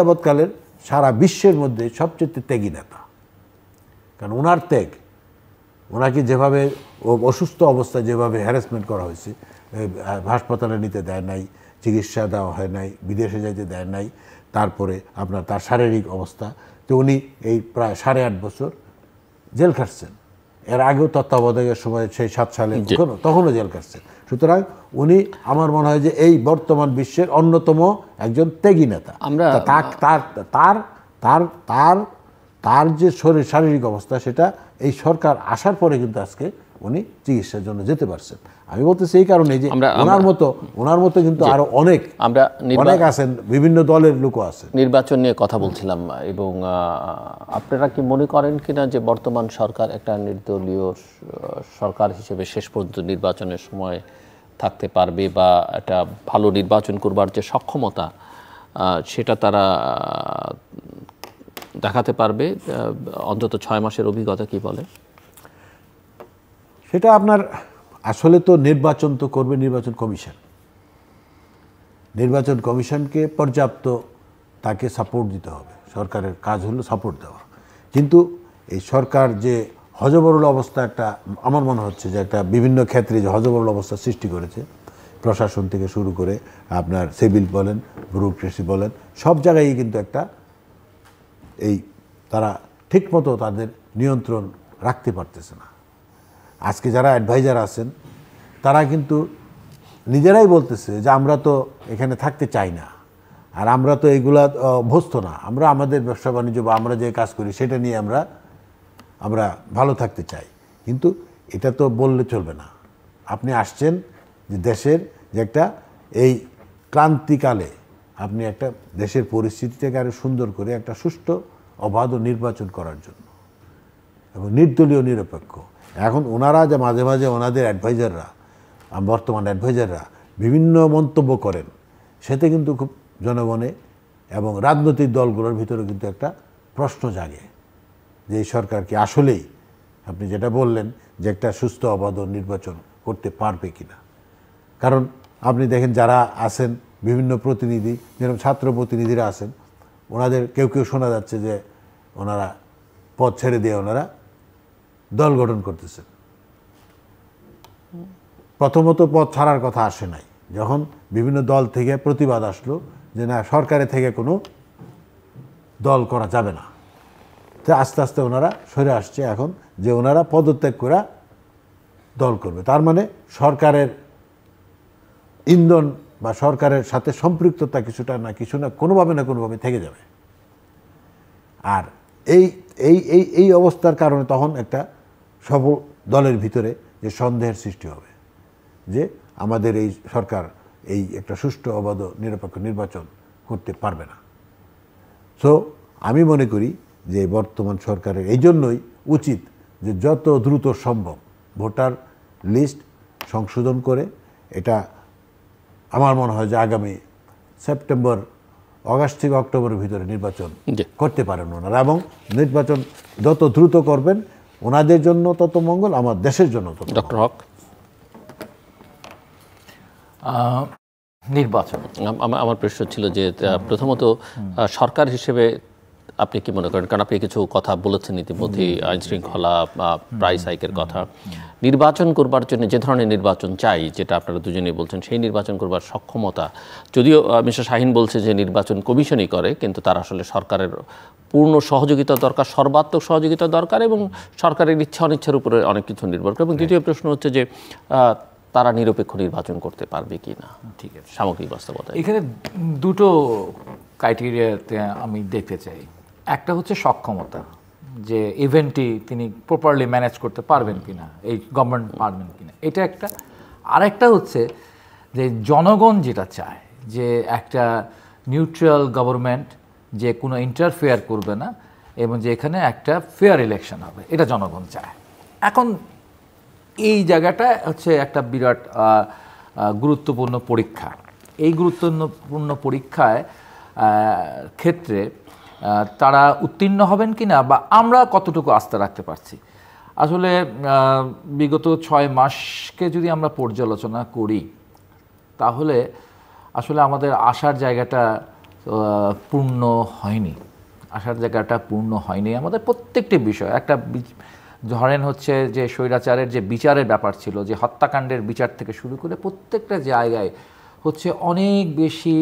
যাবৎকালের সারা বিশ্বের মধ্যে সবচেয়ে ত্যাগী নেতা। কারণ ওনাকে যেভাবে অসুস্থ অবস্থায় যেভাবে হ্যারাসমেন্ট করা হয়েছে, হাসপাতালে নিতে দেয় নাই, চিকিৎসা দেওয়া হয় নাই, বিদেশে যাইতে দেয় নাই, তারপরে আপনার তার শারীরিক অবস্থা, তো উনি এই প্রায় 8.5 বছর জেল খাটছেন। এর আগেও তত্ত্বাবধায়কের সময় সেই 7 সালে তখনও জেল খাটছেন। সুতরাং উনি আমার মনে হয় যে এই বর্তমান বিশ্বের অন্যতম একজন ত্যাগী নেতা। তার যে শারীরিক অবস্থা, সেটা এই সরকার আসার পরে কিন্তু আজকে উনি চিকিৎসার জন্য যেতে পারছেন। আমি বলতেছি এই কারণে যে ওনার মতো কিন্তু আরো অনেক আছেন, বিভিন্ন দলের লোকও আছেন। নির্বাচন নিয়ে কথা বলছিলাম, এবং আপনারা কি মনে করেন কিনা যে বর্তমান সরকার একটা নির্দলীয় সরকার হিসেবে শেষ পর্যন্ত নির্বাচনের সময় থাকতে পারবে, বা একটা ভালো নির্বাচন করবার যে সক্ষমতা সেটা তারা দেখাতে পারবে? অন্তত 6 মাসের অভিজ্ঞতা কি বলে? সেটা আপনার আসলে তো নির্বাচন তো করবে নির্বাচন কমিশন। নির্বাচন কমিশনকে পর্যাপ্ত তাকে সাপোর্ট দিতে হবে। সরকারের কাজ হলো সাপোর্ট দেওয়া। কিন্তু এই সরকার যে হযবরল অবস্থা একটা, আমার মনে হচ্ছে যে একটা বিভিন্ন ক্ষেত্রে যে হযবরল অবস্থা সৃষ্টি করেছে, প্রশাসন থেকে শুরু করে আপনার সিভিল বলেন, ব্যুরোক্রেসি বলেন, সব জায়গায় কিন্তু একটা এই তারা ঠিকমতো তাদের নিয়ন্ত্রণ রাখতে পারতেছে না। আজকে যারা অ্যাডভাইজার আছেন তারা কিন্তু নিজেরাই বলতেছে যে আমরা তো এখানে থাকতে চাই না, আর আমরা তো এইগুলা অভ্যস্ত না, আমরা আমাদের ব্যবসা বাণিজ্য বা আমরা যে কাজ করি সেটা নিয়ে আমরা ভালো থাকতে চাই। কিন্তু এটা তো বললে চলবে না। আপনি আসছেন যে দেশের যে একটা এই ক্রান্তিকালে আপনি একটা দেশের পরিস্থিতিটাকে আরো সুন্দর করে একটা সুষ্ঠু অবাধ নির্বাচন করার জন্য এবং নির্দলীয় নিরপেক্ষ। এখন ওনারা যে মাঝে মাঝে ওনাদের অ্যাডভাইজাররা, বর্তমান অ্যাডভাইজাররা বিভিন্ন মন্তব্য করেন, সেটা কিন্তু খুব জনগণে এবং রাজনৈতিক দলগুলোর ভিতরে কিন্তু একটা প্রশ্ন জাগে যে এই সরকার কি আসলেই, আপনি যেটা বললেন, যে একটা সুস্থ অবাধ নির্বাচন করতে পারবে কিনা। কারণ আপনি দেখেন যারা আছেন বিভিন্ন প্রতিনিধি, যেরকম ছাত্র প্রতিনিধিরা আছেন, ওনাদের কেউ কেউ শোনা যাচ্ছে যে ওনারা পদ ছেড়ে দিয়ে ওনারা দল গঠন করতেছেন। প্রথমত পদ ছাড়ার কথা আসে নাই, যখন বিভিন্ন দল থেকে প্রতিবাদ আসলো যে না, সরকারের থেকে কোনো দল করা যাবে না, তো আস্তে আস্তে ওনারা সরে আসছে এখন যে ওনারা পদত্যাগ করে দল করবে। তার মানে সরকারের ইন্ধন বা সরকারের সাথে সম্পৃক্ততা কিছুটা না কিছু না কোনোভাবে থেকে যাবে। আর এই এই এই এই অবস্থার কারণে তখন একটা সফল দলের ভিতরে যে সন্দেহের সৃষ্টি হবে যে আমাদের এই সরকার এই একটা সুষ্ঠু অবাধ নিরপেক্ষ নির্বাচন করতে পারবে না। সো আমি মনে করি যে বর্তমান সরকারের এই জন্যই উচিত যে যত দ্রুত সম্ভব ভোটার লিস্ট সংশোধন করে, এটা আমার মনে হয় যে আগামী সেপ্টেম্বর অগাস্ট থেকে অক্টোবরের ভিতরে নির্বাচন করতে পারেন ওনারা, এবং নির্বাচন যত দ্রুত করবেন ওনাদের জন্য তত মঙ্গল, আমার দেশের জন্য তত। ডক্টর হক, নির্বাচন আমার প্রশ্ন ছিল যে প্রথমত সরকার হিসেবে আপনি কি মনে করেন, কারণ আপনি কিছু কথা বলেছেন ইতিমধ্যে, আইন শৃঙ্খলা, প্রাইস হাইকের কথা, নির্বাচন করবার জন্য যে ধরনের নির্বাচন চাই, যেটা আপনারা দুজনেই বলছেন, সেই নির্বাচন করবার সক্ষমতা, যদিও মিস্টার শাহীন বলছে যে নির্বাচন কমিশনই করে, কিন্তু তার আসলে সরকারের পূর্ণ সহযোগিতা দরকার, সর্বাত্মক সহযোগিতা দরকার, এবং সরকারের ইচ্ছা অনিচ্ছার উপরে অনেক কিছু নির্ভর করে। এবং দ্বিতীয় প্রশ্ন হচ্ছে যে তারা নিরপেক্ষ নির্বাচন করতে পারবে কি না। ঠিক আছে, সামগ্রিক বাস্তবতা এখানে দুটো ক্রাইটেরিয়াতে আমি দেখতে চাই। একটা হচ্ছে সক্ষমতা, যে ইভেন্টটি তিনি প্রপারলি ম্যানেজ করতে পারবেন কিনা, এই গভর্নমেন্ট পারবেন কিনা, এটা একটা। আরেকটা হচ্ছে যে জনগণ যেটা চায়, যে একটা নিউট্রাল গভর্নমেন্ট, যে কোনো ইন্টারফেয়ার করবে না, এবং যে এখানে একটা ফেয়ার ইলেকশন হবে, এটা জনগণ চায়। এখন এই জায়গাটা হচ্ছে একটা বিরাট গুরুত্বপূর্ণ পরীক্ষা। এই গুরুত্বপূর্ণ পরীক্ষায় ক্ষেত্রে তারা উত্তীর্ণ হবেন কিনা, বা আমরা কতটুকু আস্থা রাখতে পারছি। আসলে বিগত 6 মাসকে যদি আমরা পর্যালোচনা করি, তাহলে আসলে আমাদের আশার জায়গাটা পূর্ণ হয়নি। আমাদের প্রত্যেকটি বিষয়, একটা ধরেন হচ্ছে যে স্বৈরাচারের যে বিচারের ব্যাপার ছিল, যে হত্যাকাণ্ডের বিচার থেকে শুরু করে প্রত্যেকটা জায়গায় হচ্ছে অনেক বেশি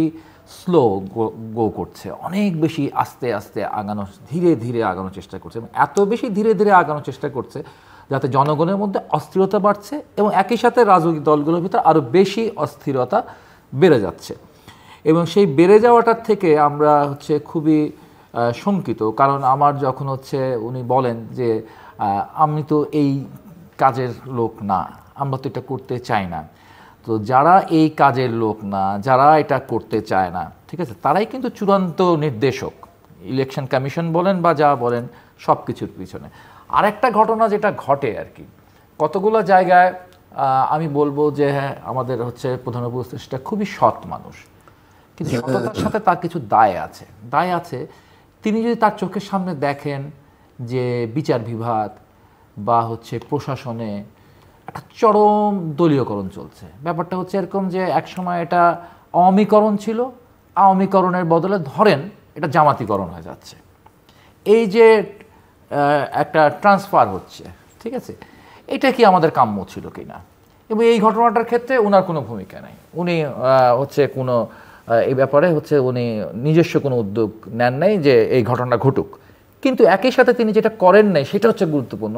স্লো গো করছে, অনেক বেশি আস্তে আস্তে আগানো, ধীরে ধীরে আগানোর চেষ্টা করছে, এবং এত বেশি ধীরে ধীরে আগানোর চেষ্টা করছে যাতে জনগণের মধ্যে অস্থিরতা বাড়ছে, এবং একই সাথে রাজনৈতিক দলগুলোর ভিতরে আরও বেশি অস্থিরতা বেড়ে যাচ্ছে। এবং সেই বেড়ে যাওয়াটার থেকে আমরা হচ্ছে খুবই শঙ্কিত। কারণ আমার যখন হচ্ছে উনি বলেন যে আমি তো এই কাজের লোক না, আমরা তো এটা করতে চাই না, তো যারা এই কাজের লোক না, যারা এটা করতে চায় না, ঠিক আছে, তারাই কিন্তু চূড়ান্ত নির্দেশক, ইলেকশন কমিশন বলেন বা যা বলেন, সব কিছুর পিছনে। আরেকটা ঘটনা যেটা ঘটে আর কি, কতগুলো জায়গায় আমি বলবো যে হ্যাঁ, আমাদের হচ্ছে প্রধান উপদেষ্টা খুবই সৎ মানুষ, কিন্তু সততার সাথে তার কিছু দায় আছে। তিনি যদি তার চোখের সামনে দেখেন যে বিচার বিভাগ বা হচ্ছে প্রশাসনে একটা চরম দলীয়করণ চলছে। ব্যাপারটা হচ্ছে এরকম যে একসময় এটা আওয়ামীকরণ ছিল, আওয়ামীকরণের বদলে ধরেন এটা জামাতিকরণ হয়ে যাচ্ছে। এই যে একটা ট্রান্সফার হচ্ছে, ঠিক আছে, এটা কি আমাদের কাম্য ছিল কিনা? এবং এই ঘটনাটার ক্ষেত্রে ওনার কোনো ভূমিকা নেই, উনি হচ্ছে কোনো এই ব্যাপারে হচ্ছে উনি নিজস্ব কোনো উদ্যোগ নেন নাই যে এই ঘটনা ঘটুক। কিন্তু একই সাথে তিনি যেটা করেন নাই সেটা হচ্ছে গুরুত্বপূর্ণ,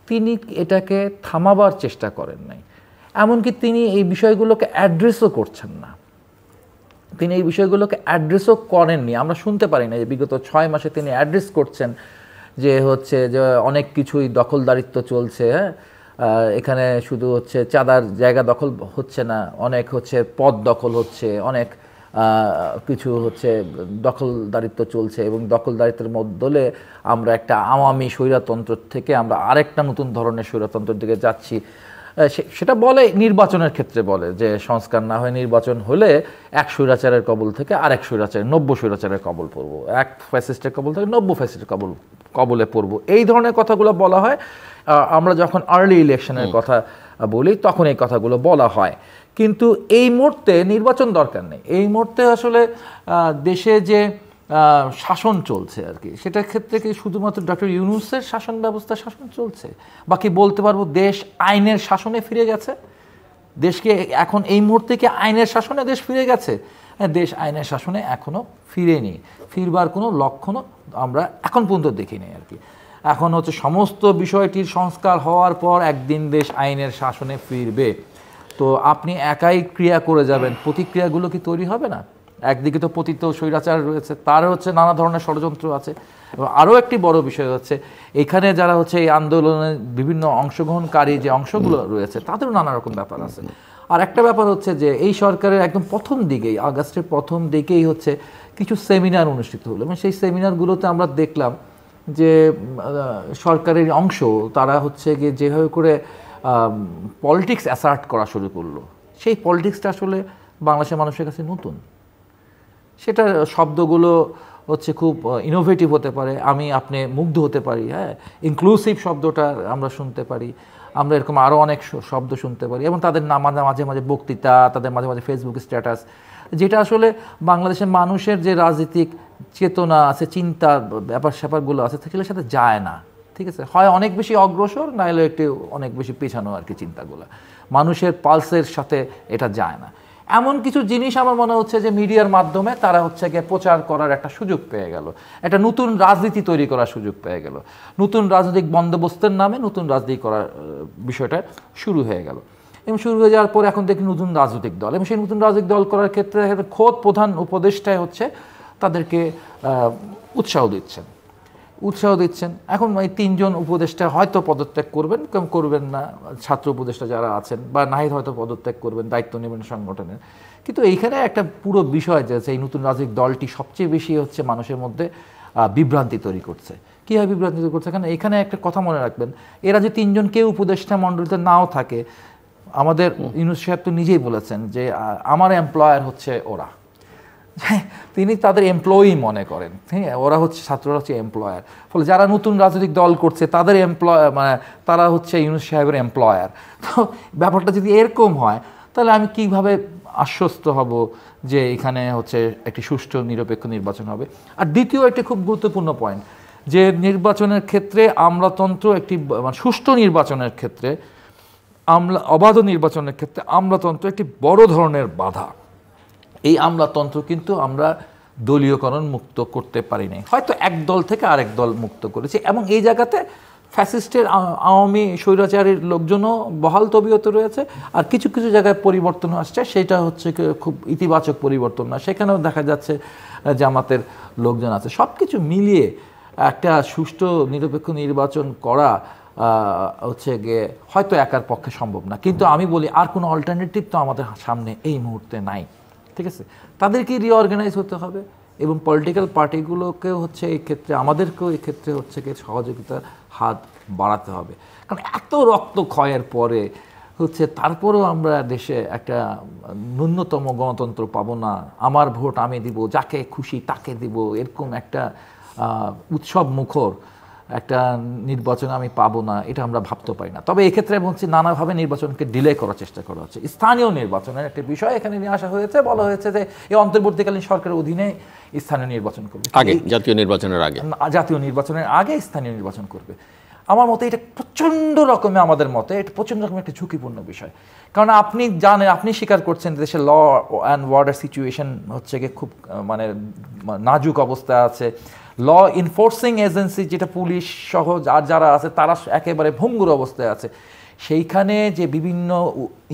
তিনি এটাকে থামাবার চেষ্টা করেন নাই। এমনকি তিনি এই বিষয়গুলোকে অ্যাড্রেসও করছেন না, তিনি এই বিষয়গুলোকে অ্যাড্রেসও করেননি। আমরা শুনতে পারি না যে বিগত 6 মাসে তিনি অ্যাড্রেস করছেন যে হচ্ছে যে অনেক কিছুই দখলদারিত্ব চলছে, হ্যাঁ, এখানে শুধু হচ্ছে চাঁদার জায়গা দখল হচ্ছে না, অনেক হচ্ছে পদ দখল হচ্ছে, অনেক কিছু হচ্ছে দখলদারিত্ব চলছে, এবং দখলদারিত্বের মধ্যে আমরা একটা আওয়ামী স্বৈরতন্ত্র থেকে আমরা আরেকটা নতুন ধরনের স্বৈরতন্ত্রের দিকে যাচ্ছি। সেটা বলে নির্বাচনের ক্ষেত্রে, বলে যে সংস্কার না হয়ে নির্বাচন হলে এক স্বৈরাচারের কবল থেকে আরেক স্বৈরাচারের 90 স্বৈরাচারের কবল পড়বো, এক ফ্যাসিস্টের কবল থেকে 90 ফ্যাসিস্টের কবলে পড়বো, এই ধরনের কথাগুলো বলা হয়। আমরা যখন আর্লি ইলেকশনের কথা বলি তখন এই কথাগুলো বলা হয়। কিন্তু এই মুহূর্তে নির্বাচন দরকার নেই। এই মুহূর্তে আসলে দেশে যে শাসন চলছে আর কি, সেটার ক্ষেত্রে কি শুধুমাত্র ডক্টর ইউনূসের শাসন ব্যবস্থা শাসন চলছে, বাকি বলতে পারবো দেশ আইনের শাসনে ফিরে গেছে? দেশকে এখন এই মুহূর্তে কি আইনের শাসনে দেশ ফিরে গেছে? হ্যাঁ, দেশ আইনের শাসনে এখনও ফিরেনি, ফিরবার কোনো লক্ষণও আমরা এখন পর্যন্ত দেখিনি আর কি। এখন হচ্ছে সমস্ত বিষয়টির সংস্কার হওয়ার পর একদিন দেশ আইনের শাসনে ফিরবে। তো আপনি একাই ক্রিয়া করে যাবেন, প্রতিক্রিয়াগুলো কি তৈরি হবে না? একদিকে তো পতিত স্বৈরাচার রয়েছে, তার হচ্ছে নানা ধরনের ষড়যন্ত্র আছে, এবং আরও একটি বড় বিষয় হচ্ছে এখানে যারা হচ্ছে এই আন্দোলনের বিভিন্ন অংশগ্রহণকারী যে অংশগুলো রয়েছে তাদেরও নানা রকম ব্যাপার আছে। আর একটা ব্যাপার হচ্ছে যে এই সরকারের একদম প্রথম দিকেই, আগস্টের প্রথম দিকেই হচ্ছে কিছু সেমিনার অনুষ্ঠিত হলো, এবং সেই সেমিনারগুলোতে আমরা দেখলাম যে সরকারের অংশ তারা হচ্ছে গিয়ে যেভাবে করে পলিটিক্স অ্যাসার্ট করা শুরু করলো, সেই পলিটিক্সটা আসলে বাংলাদেশের মানুষের কাছে নতুন। সেটা শব্দগুলো হচ্ছে খুব ইনোভেটিভ হতে পারে, আমি আপনি মুগ্ধ হতে পারি, হ্যাঁ, ইনক্লুসিভ শব্দটা আমরা শুনতে পারি, আমরা এরকম আরও অনেক শব্দ শুনতে পারি, এবং তাদের মাঝে মাঝে বক্তৃতা, তাদের মাঝে মাঝে ফেসবুক স্ট্যাটাস, যেটা আসলে বাংলাদেশের মানুষের যে রাজনৈতিক চেতনা আছে, চিন্তা ব্যাপার স্যাপারগুলো আছে, সেগুলোর সাথে যায় না, ঠিক আছে? হয় অনেক বেশি অগ্রসর, নাহলে একটু অনেক বেশি পেছানো আর কি চিন্তাগুলো, মানুষের পালসের সাথে এটা যায় না। এমন কিছু জিনিস আমার মনে হচ্ছে যে মিডিয়ার মাধ্যমে তারা হচ্ছে গিয়ে প্রচার করার একটা সুযোগ পেয়ে গেল, একটা নতুন রাজনীতি তৈরি করার সুযোগ পেয়ে গেল, নতুন রাজনৈতিক বন্দোবস্তের নামে নতুন রাজনীতি করার বিষয়টা শুরু হয়ে গেল। এবং শুরু হয়ে যাওয়ার পর এখন দেখি নতুন রাজনৈতিক দল, এবং সেই নতুন রাজনৈতিক দল করার ক্ষেত্রে খোদ প্রধান উপদেষ্টায় হচ্ছে তাদেরকে উৎসাহ দিচ্ছেন। এখন এই 3 জন উপদেষ্টা হয়তো পদত্যাগ করবেন, কেউ করবেন না, ছাত্র উপদেষ্টা যারা আছেন, বা নাহিদ হয়তো পদত্যাগ করবেন, দায়িত্ব নেবেন সংগঠনের। কিন্তু এইখানে একটা পুরো বিষয় যে এই নতুন রাজনৈতিক দলটি সবচেয়ে বেশি হচ্ছে মানুষের মধ্যে বিভ্রান্তি তৈরি করছে। কীভাবে বিভ্রান্তি তৈরি করছে? কারণ এখানে একটা কথা মনে রাখবেন, এরা যে 3 জন কেউ উপদেষ্টা মণ্ডলীতে নাও থাকে, আমাদের ইউনূস সাহেব তো নিজেই বলেছেন যে আমার এমপ্লয়ার হচ্ছে ওরা, তিনি তাদের এমপ্লয়ি মনে করেন, হ্যাঁ, ওরা হচ্ছে ছাত্ররা হচ্ছে এমপ্লয়ার। ফলে যারা নতুন রাজনৈতিক দল করছে তাদের মানে তারা হচ্ছে ইউনূস সাহেবের এমপ্লয়ার। তো ব্যাপারটা যদি এরকম হয় তাহলে আমি কিভাবে আশ্বস্ত হব যে এখানে হচ্ছে একটি সুষ্ঠু নিরপেক্ষ নির্বাচন হবে? আর দ্বিতীয় একটি খুব গুরুত্বপূর্ণ পয়েন্ট, যে নির্বাচনের ক্ষেত্রে আমলাতন্ত্র একটি মানে সুষ্ঠু নির্বাচনের ক্ষেত্রে অবাধ নির্বাচনের ক্ষেত্রে আমলাতন্ত্র একটি বড় ধরনের বাধা। এই আমলাতন্ত্র কিন্তু আমরা দলীয়করণ মুক্ত করতে পারি নাই, হয়তো এক দল থেকে আরেক দল মুক্ত করেছে, এবং এই জায়গাতে ফ্যাসিস্টের আওয়ামী স্বৈরাচারীর লোকজনও বহাল তবিয়তে রয়েছে। আর কিছু কিছু জায়গায় পরিবর্তন আসছে, সেটা হচ্ছে খুব ইতিবাচক পরিবর্তন না, সেখানেও দেখা যাচ্ছে জামাতের লোকজন আছে। সব কিছু মিলিয়ে একটা সুষ্ঠু নিরপেক্ষ নির্বাচন করা হচ্ছে গিয়ে হয়তো একার পক্ষে সম্ভব না, কিন্তু আমি বলি আর কোনো অল্টারনেটিভ তো আমাদের সামনে এই মুহূর্তে নাই, ঠিক আছে? তাদেরকে রিঅর্গানাইজ হতে হবে, এবং পলিটিক্যাল পার্টিগুলোকেও হচ্ছে এই ক্ষেত্রে, আমাদেরকেও এই ক্ষেত্রে হচ্ছে গিয়ে সহযোগিতার হাত বাড়াতে হবে। কারণ এত রক্তক্ষয়ের পরে হচ্ছে তারপরেও আমরা দেশে একটা ন্যূনতম গণতন্ত্র পাবো না, আমার ভোট আমি দিব, যাকে খুশি তাকে দিব, এরকম একটা উৎসব মুখর একটা নির্বাচন আমি পাবো না, এটা আমরা ভাবতে পারি না। তবে এক্ষেত্রে বলছি নানাভাবে নির্বাচনকে ডিলে করার চেষ্টা করা হচ্ছে। স্থানীয় নির্বাচনের একটা বিষয় এখানে নিয়ে আসা হয়েছে, বলা হয়েছে যে এই অন্তর্বর্তীকালীন সরকারের অধীনে স্থানীয় নির্বাচন করবে, আগে জাতীয় নির্বাচনের আগে, জাতীয় নির্বাচনের আগে স্থানীয় নির্বাচন করবে। আমার মতে এটা প্রচণ্ড রকমের, আমাদের মতে এটা প্রচণ্ড রকমের একটা ঝুঁকিপূর্ণ বিষয়। কারণ আপনি জানেন, আপনি স্বীকার করছেন দেশের ল অ্যান্ড অর্ডার সিচুয়েশন হচ্ছে গিয়ে খুব মানে নাজুক অবস্থায় আছে। ল এনফোর্সিং এজেন্সি যেটা পুলিশ সহ যারা আছে তারা একেবারে ভঙ্গুর অবস্থায় আছে। সেইখানে যে বিভিন্ন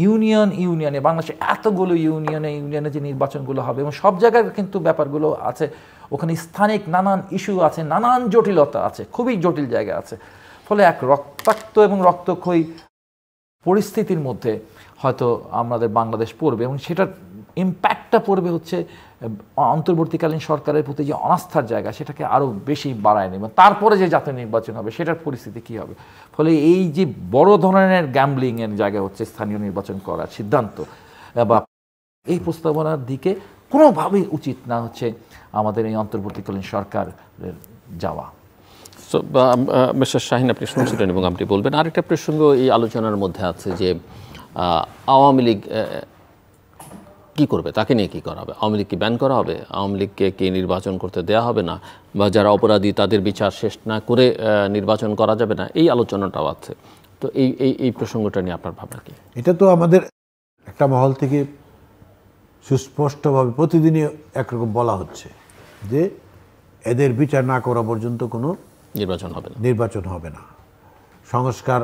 ইউনিয়নে বাংলাদেশে এতগুলো ইউনিয়নে যে নির্বাচনগুলো হবে এবং সব জায়গায় কিন্তু ব্যাপারগুলো আছে, ওখানে স্থানিক নানান ইস্যু আছে, নানান জটিলতা আছে, খুবই জটিল জায়গা আছে। ফলে এক রক্তাক্ত এবং রক্তক্ষয়ী পরিস্থিতির মধ্যে হয়তো আমাদের বাংলাদেশ পড়বে এবং সেটার ইম্প্যাক্টটা পড়বে হচ্ছে অন্তর্বর্তীকালীন সরকারের প্রতি যে অনাস্থার জায়গা সেটাকে আরও বেশি বাড়ায় নেবে। তারপরে যে জাতীয় নির্বাচন হবে সেটার পরিস্থিতি কী হবে। ফলে এই যে বড় ধরনের গ্যাম্বলিংয়ের জায়গা হচ্ছে স্থানীয় নির্বাচন করার সিদ্ধান্ত বা এই প্রস্তাবনার দিকে কোনোভাবেই উচিত না হচ্ছে আমাদের এই অন্তর্বর্তীকালীন সরকারের যাওয়া। সো মিস্টার শাহীন, আপনি শুনছিলেন এবং আপনি বলবেন। আরেকটা প্রসঙ্গ এই আলোচনার মধ্যে আছে যে আওয়ামী লীগ কী করবে, তাকে নিয়ে কী করা হবে? আওয়ামী লীগকে ব্যান করা হবে? আওয়ামী লীগকে কি নির্বাচন করতে দেওয়া হবে না? বা যারা অপরাধী তাদের বিচার শেষ না করে নির্বাচন করা যাবে না? এই আলোচনাটাও আছে। তো এই প্রসঙ্গটা নিয়ে আপনার ভাবনা কি? এটা তো আমাদের একটা মহল থেকে সুস্পষ্টভাবে প্রতিদিনই একরকম বলা হচ্ছে যে এদের বিচার না করা পর্যন্ত কোনো নির্বাচন হবে না, সংস্কার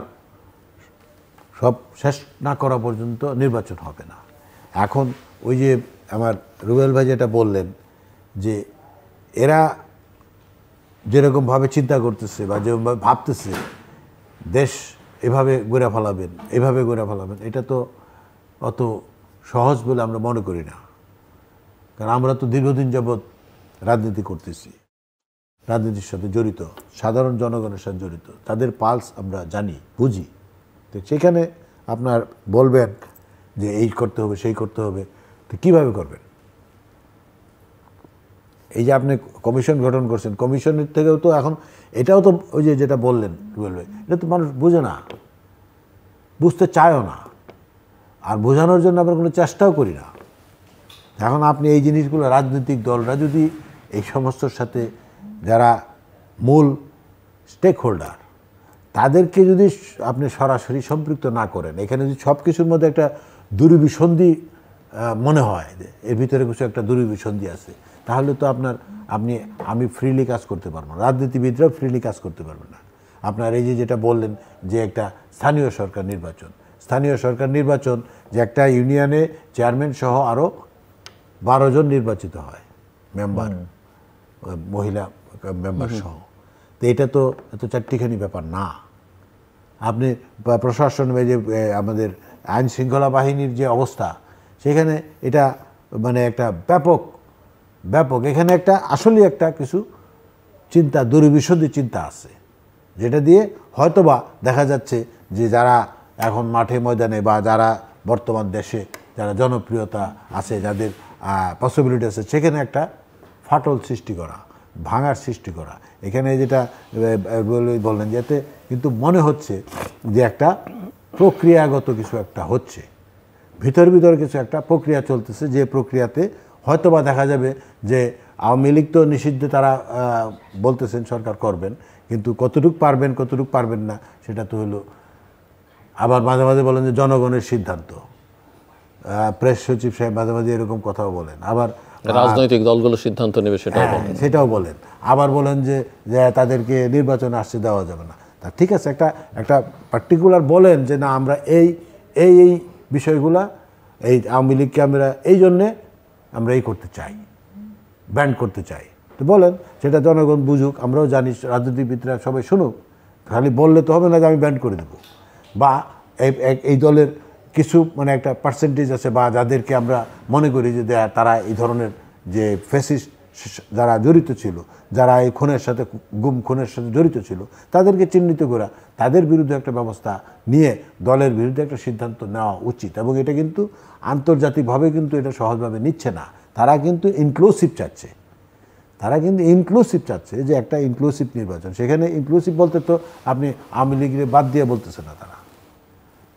সব শেষ না করা পর্যন্ত নির্বাচন হবে না। এখন ওই যে আমার রুবেল ভাই যেটা বললেন যে এরা যেরকমভাবে চিন্তা করতেছে বা যেরকমভাবে ভাবতেছে দেশ এভাবে গড়ে ফেলাবেন, এটা তো অত সহজ বলে আমরা মনে করি না। কারণ আমরা তো দীর্ঘদিন যাবৎ রাজনীতি করতেছি, রাজনীতির সাথে জড়িত, সাধারণ জনগণের সাথে জড়িত, তাদের পালস আমরা জানি, বুঝি। তো সেখানে আপনার বলবেন যে এই করতে হবে, সেই করতে হবে, তো কীভাবে করবেন? এই যে আপনি কমিশন গঠন করছেন, কমিশনের থেকেও তো এখন এটাও তো ওই যে যেটা বললেন রুবেল ভাই, এটা তো মানুষ বোঝে না, বুঝতে চায়ও না, আর বোঝানোর জন্য আমরা কোনো চেষ্টাও করি না। এখন আপনি এই জিনিসগুলো রাজনৈতিক দলরা যদি এই সমস্তর সাথে যারা মূল স্টেক হোল্ডার তাদেরকে যদি আপনি সরাসরি সম্পৃক্ত না করেন, এখানে যদি সব কিছুর মধ্যে একটা দুরভিসন্ধি মনে হয় যে এর ভিতরে কিছু একটা দুরভিসন্ধি আছে, তাহলে তো আমি ফ্রিলি কাজ করতে পারবো না, রাজনীতিবিদরাও ফ্রিলি কাজ করতে পারবে না। আপনার এই যে যেটা বললেন যে একটা স্থানীয় সরকার নির্বাচন যে একটা ইউনিয়নে চেয়ারম্যান সহ আরও 12 জন নির্বাচিত হয় মেম্বার, মহিলা মেম্বার সহ, তো এটা তো এত চারটিখানি ব্যাপার না। আপনি প্রশাসন যে আমাদের আইন শৃঙ্খলা বাহিনীর যে অবস্থা, সেখানে এটা মানে একটা ব্যাপক এখানে একটা আসলেই একটা কিছু চিন্তা, দুরভিসন্ধি চিন্তা আছে, যেটা দিয়ে হয়তোবা দেখা যাচ্ছে যে যারা এখন মাঠে ময়দানে বা যারা বর্তমান দেশে যারা জনপ্রিয়তা আছে, যাদের পসিবিলিটি আছে, সেখানে একটা ফাটল সৃষ্টি করা, ভাঙার সৃষ্টি করা। এখানে যেটা বললেন যাতে কিন্তু মনে হচ্ছে যে একটা প্রক্রিয়াগত কিছু একটা হচ্ছে, ভিতর কিছু একটা প্রক্রিয়া চলতেছে, যে প্রক্রিয়াতে হয়তোবা দেখা যাবে যে আওয়ামী লীগ তো নিষিদ্ধ, তারা বলতেছেন সরকার করবেন, কিন্তু কতটুকু পারবেন না সেটা তো হলো। আবার মাঝে মাঝে বলেন যে জনগণের সিদ্ধান্ত, প্রেস সচিব সাহেব মাঝে মাঝে এরকম কথাও বলেন। আবার রাজনৈতিক দলগুলো সিদ্ধান্ত নেবে সেটাও বলেন। আবার বলেন যে তাদেরকে নির্বাচনে আসতে দেওয়া যাবে না। তা ঠিক আছে, একটা পার্টিকুলার বলেন যে না আমরা এই বিষয়গুলা, এই আওয়ামী লীগকে আমরা এই জন্যে আমরা এই করতে চাই, ব্যান্ড করতে চাই, তো বলেন, সেটা জনগণ বুঝুক, আমরাও জানি, রাজনীতিবিদরা সবাই শুনুক। খালি বললে তো হবে না যে আমি ব্যান্ড করে দেবো, বা এই দলের কিছু মানে একটা পার্সেন্টেজ আছে বা যাদেরকে আমরা মনে করি যে তারা এই ধরনের যে ফ্যাসিস্ট যারা জড়িত ছিল, যারা এই খুনের সাথে জড়িত ছিল, তাদেরকে চিহ্নিত করা, তাদের বিরুদ্ধে একটা ব্যবস্থা নিয়ে দলের বিরুদ্ধে একটা সিদ্ধান্ত নেওয়া উচিত। এবং এটা কিন্তু আন্তর্জাতিকভাবে কিন্তু এটা সহজভাবে নিচ্ছে না, তারা কিন্তু ইনক্লুসিভ চাচ্ছে, তারা কিন্তু ইনক্লুসিভ চাচ্ছে, যে একটা ইনক্লুসিভ নির্বাচন। সেখানে ইনক্লুসিভ বলতে তো আপনি আওয়ামী লীগের বাদ দিয়ে বলতেছে না,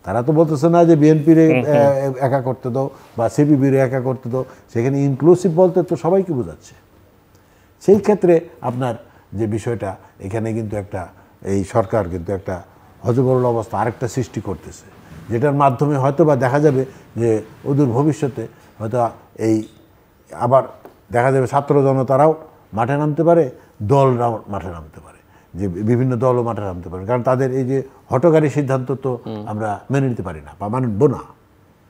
তারা তো বলতেছে না যে বিএনপির একা করতে দাও বা সিপিবির একা করতে দাও। সেখানে ইনক্লুসিভ বলতে তো সবাইকে বোঝাচ্ছে। সেই ক্ষেত্রে আপনার যে বিষয়টা এখানে কিন্তু একটা এই সরকার কিন্তু একটা হযবরল অবস্থা আরেকটা সৃষ্টি করতেছে, যেটার মাধ্যমে হয়তো বা দেখা যাবে যে অদূর ভবিষ্যতে হয়তো এই আবার দেখা যাবে ছাত্র জনতারাও মাঠে নামতে পারে, দলরাও মাঠে নামতে পারে, যে বিভিন্ন দলও মাঠে নামতে পারে। কারণ তাদের এই যে হঠকারী সিদ্ধান্ত তো আমরা মেনে নিতে পারি না বা মানব না।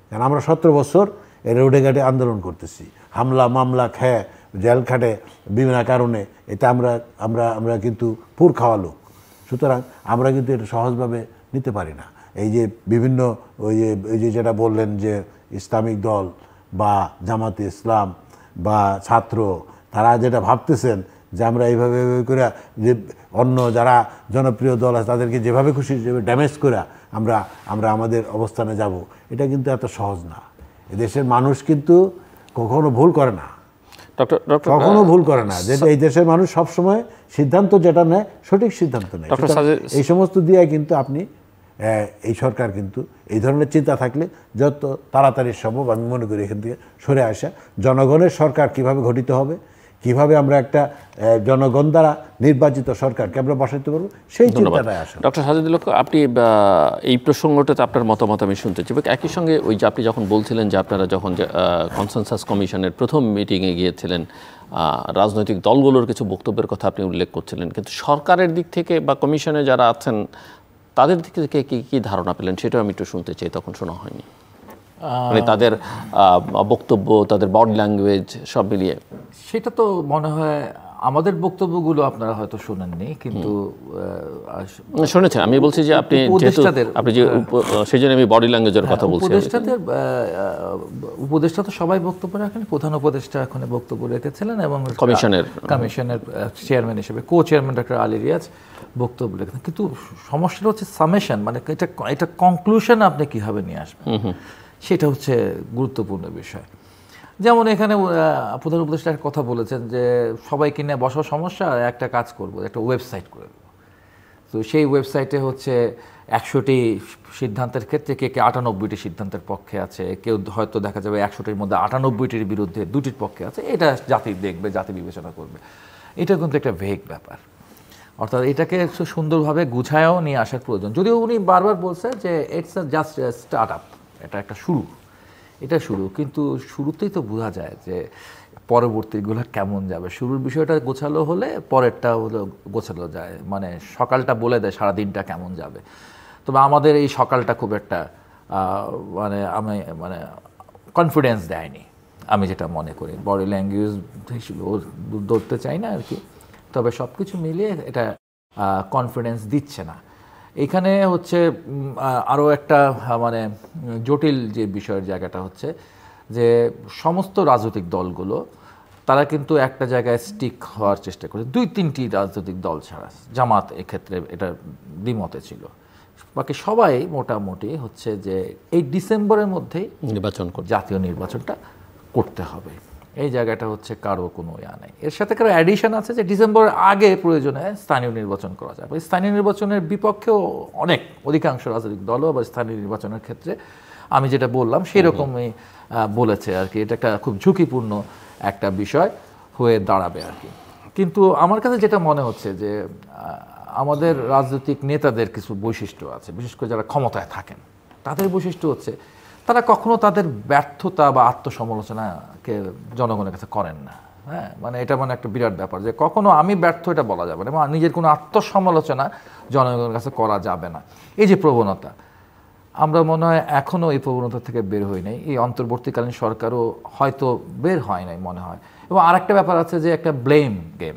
কারণ আমরা 17 বছর এই রোডে ঘাটে আন্দোলন করতেছি, হামলা মামলা খেয়ে জেল খাটে বিভিন্ন কারণে, এটা আমরা আমরা আমরা কিন্তু পুর খাওয়া লোক। সুতরাং আমরা কিন্তু এটা সহজভাবে নিতে পারি না। এই যে বিভিন্ন ওই যে যেটা বললেন যে ইসলামিক দল বা জামাতে ইসলাম বা ছাত্র, তারা যেটা ভাবতেছেন যে আমরা এইভাবে করে যে অন্য যারা জনপ্রিয় দল আছে তাদেরকে যেভাবে খুশি ড্যামেজ করে আমরা আমরা আমাদের অবস্থানে যাব, এটা কিন্তু এত সহজ না। এদেশের মানুষ কিন্তু কখনো ভুল করে না, কখনো ভুল করে না। যে এই দেশের মানুষ সবসময় সিদ্ধান্ত যেটা নেয় সঠিক সিদ্ধান্ত নেয়। এই সমস্ত দিয়ে কিন্তু আপনি এই সরকার কিন্তু এই ধরনের চিন্তা থাকলে যত তাড়াতাড়ি সম্ভব আমি মনে করি এখান থেকে সরে আসা, জনগণের সরকার কিভাবে গঠিত হবে, কিভাবে আমরা একটা জনগণ দ্বারা নির্বাচিত সরকারকে আমরা বসাইতে পারবো, সেই চিন্তাটাই আসে। ডক্টর সাজেদুল হক, আপনি এই প্রসঙ্গটাতে আপনার মতামত আমি শুনতে চাই। একই সঙ্গে ওই যে আপনি যখন বলছিলেন যে আপনারা যখন কনসেনসাস কমিশনের প্রথম মিটিংয়ে গিয়েছিলেন, রাজনৈতিক দলগুলোর কিছু বক্তব্যের কথা আপনি উল্লেখ করছিলেন, কিন্তু সরকারের দিক থেকে বা কমিশনে যারা আছেন তাদের দিক থেকে কি ধারণা পেলেন সেটাও আমি একটু শুনতে চাই। তখন শোনা হয়নি, মানে তাদের বক্তব্য, তাদের বডি ল্যাঙ্গুয়েজ সব মিলিয়ে। সেটা তো মনে হয় আমাদের বক্তব্যগুলো আপনারা হয়তো শুনেননি, কিন্তু শুনেছেন। আমি বলছি যে আপনি যে সেই জন্য আমি বডি ল্যাঙ্গুয়েজের কথা বলছি। উপদেষ্টা তো সবাই বক্তব্য রাখেন, প্রধান উপদেষ্টা এখন বক্তব্য রেখেছিলেন এবং কমিশনের চেয়ারম্যান হিসেবে চেয়ারম্যান ডক্টর আলী রিয়াজ বক্তব্য রেখেছেন। কিন্তু সমস্যাটা হচ্ছে সামেশন, মানে এটা কনক্লুশন আপনি কিভাবে নিয়ে আসবেন, সেটা হচ্ছে গুরুত্বপূর্ণ বিষয়। যেমন এখানে প্রধান উপদেষ্টা একটা কথা বলেছেন যে সবাইকে নিয়ে বসার সমস্যা, একটা কাজ করব, একটা ওয়েবসাইট করে দেবো। তো সেই ওয়েবসাইটে হচ্ছে 100টি সিদ্ধান্তের ক্ষেত্রে কে 98টি সিদ্ধান্তের পক্ষে আছে, কেউ হয়তো দেখা যাবে 100টির মধ্যে 98টির বিরুদ্ধে 2টির পক্ষে আছে। এটা জাতি দেখবে, জাতি বিবেচনা করবে। এটা কিন্তু একটা ভেগ ব্যাপার। অর্থাৎ এটাকে সুন্দরভাবে গুছায়ও নিয়ে আসার প্রয়োজন। যদিও উনি বারবার বলছে যে ইটস জাস্ট স্টার্ট আপ, এটা একটা শুরু, এটা শুরু। কিন্তু শুরুতেই তো বোঝা যায় যে পরবর্তীগুলো কেমন যাবে। শুরুর বিষয়টা গোছালো হলে পরেরটা হলো গোছালো যায়, মানে সকালটা বলে দেয় সারাদিনটা কেমন যাবে। তবে আমাদের এই সকালটা খুব একটা মানে কনফিডেন্স দেয়নি, আমি যেটা মনে করি। বডি ল্যাঙ্গুয়েজ ধরতে চাই না আর কি, তবে সব কিছু মিলিয়ে এটা কনফিডেন্স দিচ্ছে না। এখানে হচ্ছে আরও একটা মানে জটিল যে বিষয়ের জায়গাটা হচ্ছে যে সমস্ত রাজনৈতিক দলগুলো তারা কিন্তু একটা জায়গায় স্টিক হওয়ার চেষ্টা করে। 2-3টি রাজনৈতিক দল ছাড়া, জামাত এক্ষেত্রে এটা দ্বিমতে ছিল, বাকি সবাই মোটামুটি হচ্ছে যে এই ডিসেম্বরের মধ্যেই জাতীয় নির্বাচনটা করতে হবে। এই জায়গাটা হচ্ছে কারো কোনো নেই। এর সাথে কারো অ্যাডিশন আছে যে ডিসেম্বরের আগে প্রয়োজনে স্থানীয় নির্বাচন করা যায়। স্থানীয় নির্বাচনের বিপক্ষেও অধিকাংশ রাজনৈতিক দলও আবার স্থানীয় নির্বাচনের ক্ষেত্রে আমি যেটা বললাম সেরকমই বলেছে আর কি। এটা একটা খুব ঝুঁকিপূর্ণ একটা বিষয় হয়ে দাঁড়াবে আর কি। কিন্তু আমার কাছে যেটা মনে হচ্ছে যে আমাদের রাজনৈতিক নেতাদের কিছু বৈশিষ্ট্য আছে, বিশেষ করে যারা ক্ষমতায় থাকেন তাদের বৈশিষ্ট্য হচ্ছে তারা কখনো তাদের ব্যর্থতা বা আত্মসমালোচনাকে জনগণের কাছে করেন না। হ্যাঁ, মানে এটা মানে একটা বিরাট ব্যাপার যে কখনো আমি ব্যর্থ এটা বলা যাবে না, এবং নিজের কোনো আত্মসমালোচনা জনগণের কাছে করা যাবে না। এই যে প্রবণতা, আমরা মনে হয় এখনও এই প্রবণতা থেকে বের হই নাই। এই অন্তর্বর্তীকালীন সরকারও হয়তো বের হয় নাই মনে হয়। এবং আরেকটা ব্যাপার আছে যে একটা ব্লেম গেম,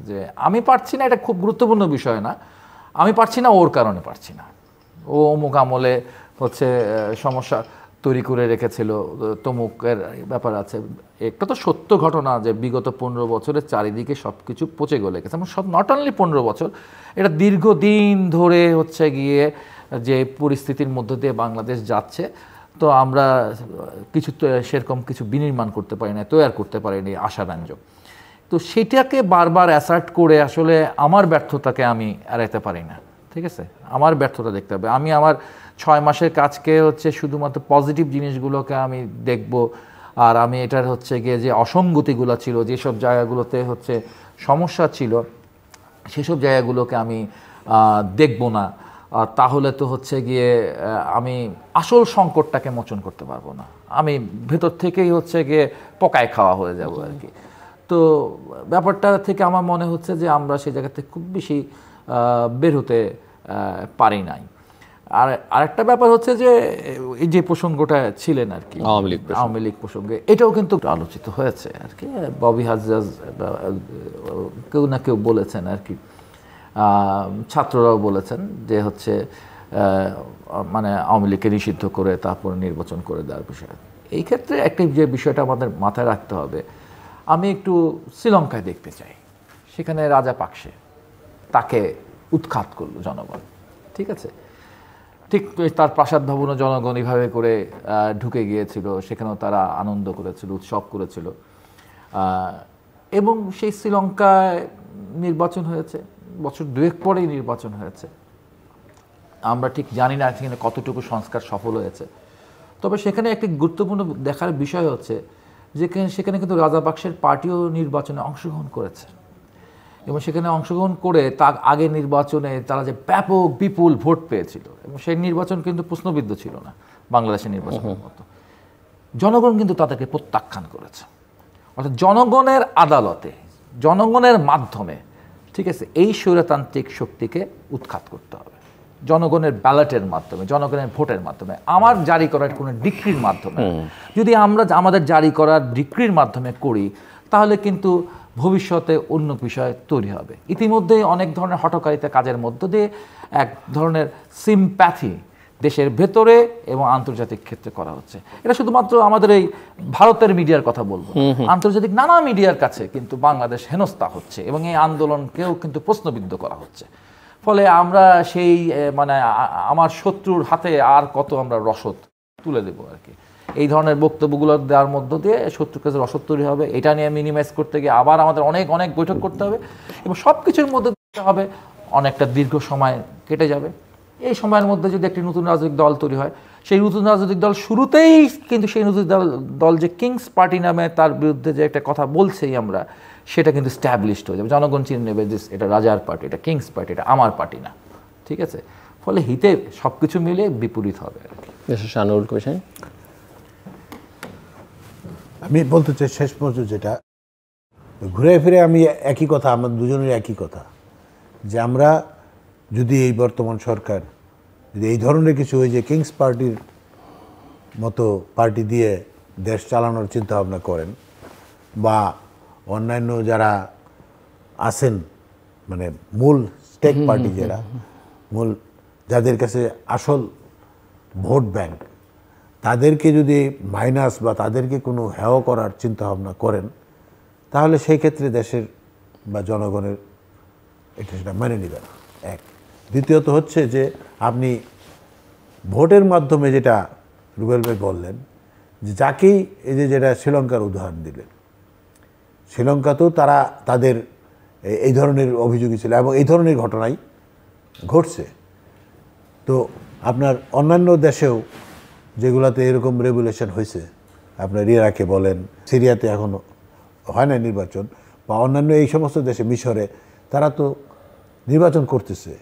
যে আমি পারছি না, এটা খুব গুরুত্বপূর্ণ বিষয় না, আমি পারছি না ওর কারণে পারছি না, ও অমুক আমলে হচ্ছে সমস্যা তৈরি করে রেখেছিল, তমুকের ব্যাপার আছে। একটা তো সত্য ঘটনা যে বিগত 15 বছরের চারিদিকে সব কিছু পচে গলে গেছে। এবং সব নট অনলি 15 বছর, এটা দীর্ঘদিন ধরে হচ্ছে গিয়ে যে পরিস্থিতির মধ্য দিয়ে বাংলাদেশ যাচ্ছে, তো আমরা কিছু সেরকম কিছু বিনির্মাণ করতে পারি না, তৈরি করতে পারিনি আশাব্যঞ্জক। তো সেটাকে বারবার অ্যাসার্ট করে আসলে আমার ব্যর্থতাকে আমি এড়াইতে পারি না, ঠিক আছে? আমার ব্যর্থতা দেখতে হবে। আমি আমার 6 মাসের কাজকে হচ্ছে শুধুমাত্র পজিটিভ জিনিসগুলোকে আমি দেখব, আর আমি এটার হচ্ছে গিয়ে যে অসঙ্গতিগুলো ছিল, যেসব জায়গাগুলোতে হচ্ছে সমস্যা ছিল, সেসব জায়গাগুলোকে আমি দেখব না। তাহলে তো হচ্ছে গিয়ে আমি আসল সংকটটাকে মোচন করতে পারবো না, আমি ভেতর থেকেই হচ্ছে গিয়ে পকায় খাওয়া হয়ে যাব আর কি। তো ব্যাপারটা থেকে আমার মনে হচ্ছে যে আমরা সেই জায়গাতে খুব বেশি বের হতে পারি নাই। আর আরেকটা ব্যাপার হচ্ছে যে এই যে প্রসঙ্গটা ছিলেন আর কি, আওয়ামী লীগ প্রসঙ্গে, এটাও কিন্তু আলোচিত হয়েছে আর কি। ববি হাজ্জাজ কেউ না কেউ বলেছেন আর কি, ছাত্ররাও বলেছেন যে হচ্ছে মানে আওয়ামী লীগকে নিষিদ্ধ করে তারপর নির্বাচন করে দেওয়ার বিষয়। এই ক্ষেত্রে একটা যে বিষয়টা আমাদের মাথায় রাখতে হবে, আমি একটু শ্রীলঙ্কায় দেখতে চাই। সেখানে রাজা পাকসে তাকে উৎখাত করলো জনগণ, ঠিক আছে? ঠিক তার প্রাসাদ ভবনও জনগণ এইভাবে করে ঢুকে গিয়েছিল, সেখানেও তারা আনন্দ করেছিল, উৎসব করেছিল। এবং সেই শ্রীলঙ্কায় নির্বাচন হয়েছে, বছর 2 পরেই নির্বাচন হয়েছে। আমরা ঠিক জানি না সেখানে কতটুকু সংস্কার সফল হয়েছে, তবে সেখানে একটি গুরুত্বপূর্ণ দেখার বিষয় হচ্ছে যে সেখানে কিন্তু রাজাপাকসের পার্টিও নির্বাচনে অংশগ্রহণ করেছে, এবং সেখানে অংশগ্রহণ করে তার আগে নির্বাচনে তারা যে ব্যাপক বিপুল ভোট পেয়েছিল, এবং সেই নির্বাচন কিন্তু প্রশ্নবিদ্ধ ছিল না বাংলাদেশের নির্বাচনের মতো। জনগণ কিন্তু তাদেরকে প্রত্যাখ্যান করেছে। অর্থাৎ জনগণের আদালতে, জনগণের মাধ্যমে, ঠিক আছে, এই স্বৈরতান্ত্রিক শক্তিকে উৎখাত করতে হবে জনগণের ব্যালটের মাধ্যমে, জনগণের ভোটের মাধ্যমে। আমার জারি করার কোনো ডিক্রির মাধ্যমে যদি আমরা আমাদের জারি করার ডিক্রির মাধ্যমে করি, তাহলে কিন্তু ভবিষ্যতে অন্য বিষয় তৈরি হবে। ইতিমধ্যেই অনেক ধরনের হঠকারিতা কাজের মধ্য দিয়ে এক ধরনের সিম্প্যাথি দেশের ভেতরে এবং আন্তর্জাতিক ক্ষেত্রে করা হচ্ছে। এটা শুধুমাত্র আমাদের এই ভারতের মিডিয়ার কথা বলবো, আন্তর্জাতিক নানা মিডিয়ার কাছে কিন্তু বাংলাদেশ হেনস্থা হচ্ছে, এবং এই আন্দোলনকেও কিন্তু প্রশ্নবিদ্ধ করা হচ্ছে। ফলে আমরা সেই মানে আমার শত্রুর হাতে আর কত আমরা রসদ তুলে দেবো আর কি। এই ধরনের বক্তব্যগুলো দেওয়ার মধ্য দিয়ে শত্রুর কাছে রসদ তৈরি হবে। এটা নিয়ে মিনিমাইজ করতে গিয়ে আবার আমাদের অনেক অনেক বৈঠক করতে হবে, এবং সব কিছুর মধ্যে দিতে হবে অনেকটা দীর্ঘ সময় কেটে যাবে। এই সময়ের মধ্যে যদি একটি নতুন রাজনৈতিক দল তৈরি হয়, সেই নতুন রাজনৈতিক দল শুরুতেই কিন্তু সেই নতুন দল যে কিংস পার্টি নামে তার বিরুদ্ধে যে একটা কথা বলছেই আমরা, সেটা কিন্তু স্ট্যাবলিশড হয়ে যাবে। জনগণ চিনে নেবে যে এটা রাজার পার্টি, এটা কিংস পার্টি, এটা আমার পার্টি না, ঠিক আছে? ফলে হিতে সব কিছু মিলে বিপরীত হবে আর কি। আমি বলতে চাই শেষ পর্যন্ত যেটা ঘুরে ফিরে আমি একই কথা, আমার দুজনের একই কথা, যে আমরা যদি এই বর্তমান সরকার যদি এই ধরনের কিছু ওই যে কিংস পার্টির মতো পার্টি দিয়ে দেশ চালানোর চিন্তা ভাবনা করেন, বা অন্যান্য যারা আছেন মানে মূল স্টেক পার্টি, যারা মূল যাদের কাছে আসল ভোট ব্যাংক, তাদেরকে যদি মাইনাস বা তাদেরকে কোনো হেয় করার চিন্তা ভাবনা করেন, তাহলে সেই ক্ষেত্রে দেশের বা জনগণের এটা সেটা মেনে নেবে না। এক। দ্বিতীয়ত হচ্ছে যে আপনি ভোটের মাধ্যমে যেটা রুবেল ভাই বললেন, যে যাকেই এই যে যেটা শ্রীলঙ্কার উদাহরণ দিলেন, শ্রীলঙ্কাতেও তারা তাদের এই ধরনের অভিযোগই ছিল এবং এই ধরনের ঘটনাই ঘটছে। তো আপনার অন্যান্য দেশেও যেগুলোতে এরকম রেগুলেশন হয়েছে, আপনার ইরাকে বলেন, সিরিয়াতে এখনও হয় না নির্বাচন, বা অন্যান্য এই সমস্ত দেশে, মিশরে, তারা তো নির্বাচন করতেছে,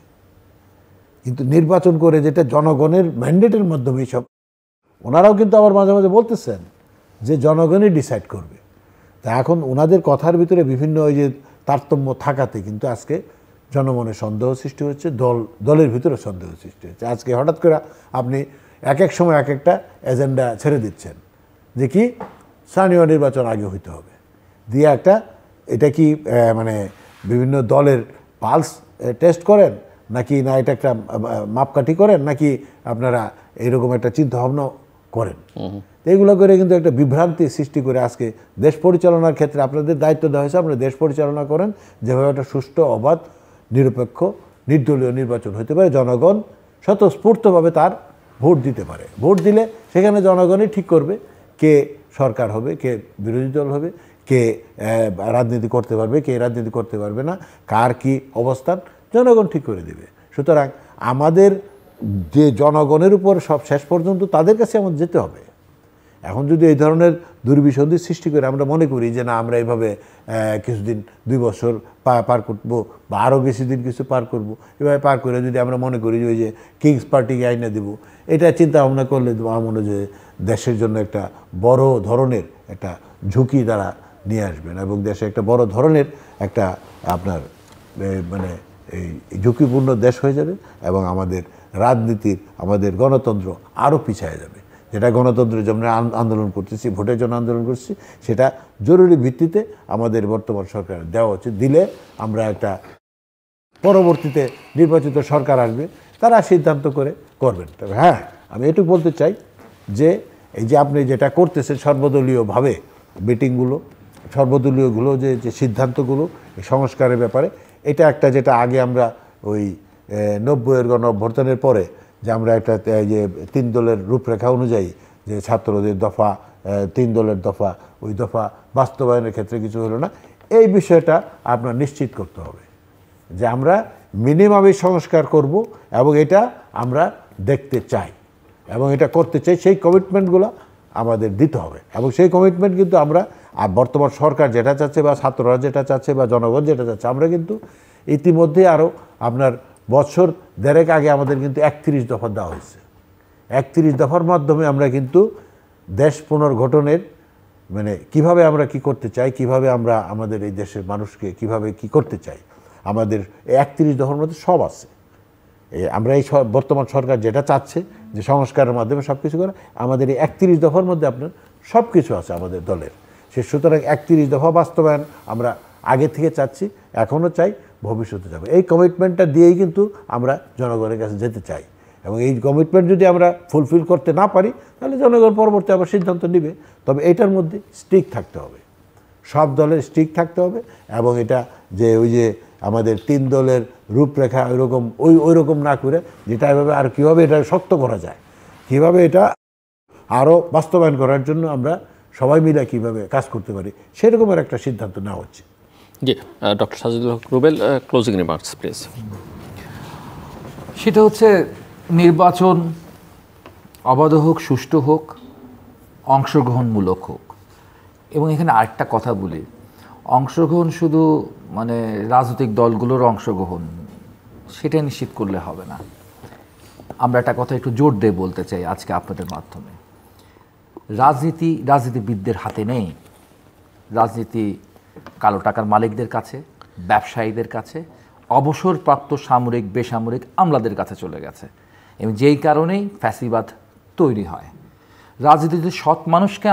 কিন্তু নির্বাচন করে যেটা জনগণের ম্যান্ডেটের মাধ্যমে সব, ওনারাও কিন্তু আবার মাঝে মাঝে বলতেছেন যে জনগণই ডিসাইড করবে। তা এখন ওনাদের কথার ভিতরে বিভিন্ন ওই যে তারতম্য থাকাতে কিন্তু আজকে জনমনে সন্দেহ সৃষ্টি হচ্ছে, দলের ভিতরে সন্দেহ সৃষ্টি হচ্ছে। আজকে হঠাৎ করে আপনি এক এক সময় এক একটা এজেন্ডা ছেড়ে দিচ্ছেন, যে কি স্থানীয় নির্বাচন আগে হইতে হবে দিয়ে একটা, এটা কি মানে বিভিন্ন দলের পালস টেস্ট করেন নাকি না এটা একটা মাপকাঠি করেন, নাকি আপনারা এইরকম একটা চিন্তাভাবনা করেন? এইগুলো করে কিন্তু একটা বিভ্রান্তি সৃষ্টি করে আজকে দেশ পরিচালনার ক্ষেত্রে আপনাদের দায়িত্ব দেওয়া হয়েছে, আপনারা দেশ পরিচালনা করেন যেভাবে একটা সুষ্ঠু, অবাধ, নিরপেক্ষ, নির্দলীয় নির্বাচন হতে পারে, জনগণ স্বতঃস্ফূর্তভাবে তার ভোট দিতে পারে। ভোট দিলে সেখানে জনগণই ঠিক করবে কে সরকার হবে, কে বিরোধী দল হবে, কে রাজনীতি করতে পারবে, কে রাজনীতি করতে পারবে না, কার কি অবস্থান জনগণ ঠিক করে দেবে। সুতরাং আমাদের যে জনগণের উপর সব শেষ পর্যন্ত তাদের কাছে আমাদের যেতে হবে। এখন যদি এই ধরনের দুর্বিসন্ধি সৃষ্টি করে আমরা মনে করি যে না আমরা এইভাবে কিছুদিন 2 বছর পার করবো বা আরও বেশি দিন কিছু পার করব, এভাবে পার করে যদি আমরা মনে করি যে ওই যে কিংস পার্টিকে আইনে দেব, এটা চিন্তা ভাবনা করলে আমার মনে হয় যে দেশের জন্য একটা বড় ধরনের একটা ঝুঁকি দ্বারা নিয়ে আসবেন এবং দেশে একটা বড় ধরনের একটা আপনার মানে এই ঝুঁকিপূর্ণ দেশ হয়ে যাবে এবং আমাদের রাজনীতির, আমাদের গণতন্ত্র আরও পিছিয়ে যাবে। যেটা গণতন্ত্রের জন্য আন্দোলন করতেছি, ভোটের জন্য আন্দোলন করছি, সেটা জরুরি ভিত্তিতে আমাদের বর্তমান সরকার দেওয়া উচিত। দিলে আমরা একটা পরবর্তীতে নির্বাচিত সরকার আসবে, তারা সিদ্ধান্ত করে করবেন। তবে হ্যাঁ, আমি এটুকু বলতে চাই যে এই যে আপনি যেটা করতেছেন সর্বদলীয়ভাবে মিটিংগুলো, সর্বদলীয়গুলো যে সিদ্ধান্তগুলো এই সংস্কারের ব্যাপারে, এটা একটা যেটা আগে আমরা ওই 90-এর গণ অভ্যর্থনের পরে যে আমরা একটা যে 3 দলের রূপরেখা অনুযায়ী যে ছাত্রদের দফা, 3 দলের দফা, ওই দফা বাস্তবায়নের ক্ষেত্রে কিছু হলো না। এই বিষয়টা আপনার নিশ্চিত করতে হবে যে আমরা মিনিমামে সংস্কার করব এবং এটা আমরা দেখতে চাই এবং এটা করতে চাই। সেই কমিটমেন্টগুলো আমাদের দিতে হবে এবং সেই কমিটমেন্ট কিন্তু আমরা বর্তমান সরকার যেটা চাচ্ছে বা ছাত্ররা যেটা চাচ্ছে বা জনগণ যেটা চাচ্ছে, আমরা কিন্তু ইতিমধ্যে আরও আপনার বছর 1.5 আগে আমাদের কিন্তু 31 দফা দেওয়া হয়েছে। 31 দফার মাধ্যমে আমরা কিন্তু দেশ পুনর্গঠনের মানে কিভাবে আমরা কি করতে চাই, কিভাবে আমরা আমাদের এই দেশের মানুষকে কিভাবে কি করতে চাই, আমাদের 31 দফার মধ্যে সব আছে। আমরা এই বর্তমান সরকার যেটা চাচ্ছে যে সংস্কারের মাধ্যমে সব কিছু করে, আমাদের এই 31 দফার মধ্যে আপনার সব কিছু আছে আমাদের দলের। সুতরাং 31 দফা বাস্তবায়ন আমরা আগে থেকে চাচ্ছি, এখনও চাই, ভবিষ্যতে যাবে। এই কমিটমেন্টটা দিয়েই কিন্তু আমরা জনগণের কাছে যেতে চাই এবং এই কমিটমেন্ট যদি আমরা ফুলফিল করতে না পারি তাহলে জনগণ পরবর্তী আবার সিদ্ধান্ত নেবে। তবে এটার মধ্যে স্টিক থাকতে হবে, সব দলের স্টিক থাকতে হবে এবং এটা যে ওই যে আমাদের 3 দলের রূপরেখা ওই রকম না করে যেটা এভাবে আর কীভাবে এটা শক্ত করা যায়, কীভাবে এটা আরও বাস্তবায়ন করার জন্য আমরা সবাই মিলে কীভাবে কাজ করতে পারি, সেরকমের একটা সিদ্ধান্ত নেওয়া হচ্ছে। জি, doctor Sajidul Haque Rubel, closing remarks please. সেটা হচ্ছে নির্বাচন অবাধ হোক, সুষ্ঠু হোক, অংশগ্রহণমূলক হোক। এবং এখানে আরেকটা কথা বলি, অংশগ্রহণ শুধু মানে রাজনৈতিক দলগুলোর অংশগ্রহণ সেটা নিশ্চিত করলে হবে না। আমরা একটা কথা একটু জোর দিয়ে বলতে চাই আজকে আপনাদের মাধ্যমে, রাজনীতিবিদদের হাতে নেই। রাজনীতি কালো টাকার মালিকদের কাছে, ব্যবসায়ীদের কাছে, অবসরপ্রাপ্ত সামরিক বেসামরিক আমলাদের কাছে চলে গেছে এবং যেই কারণেই ফ্যাসিবাদ তৈরি হয়। রাজনীতিতে সৎ মানুষকে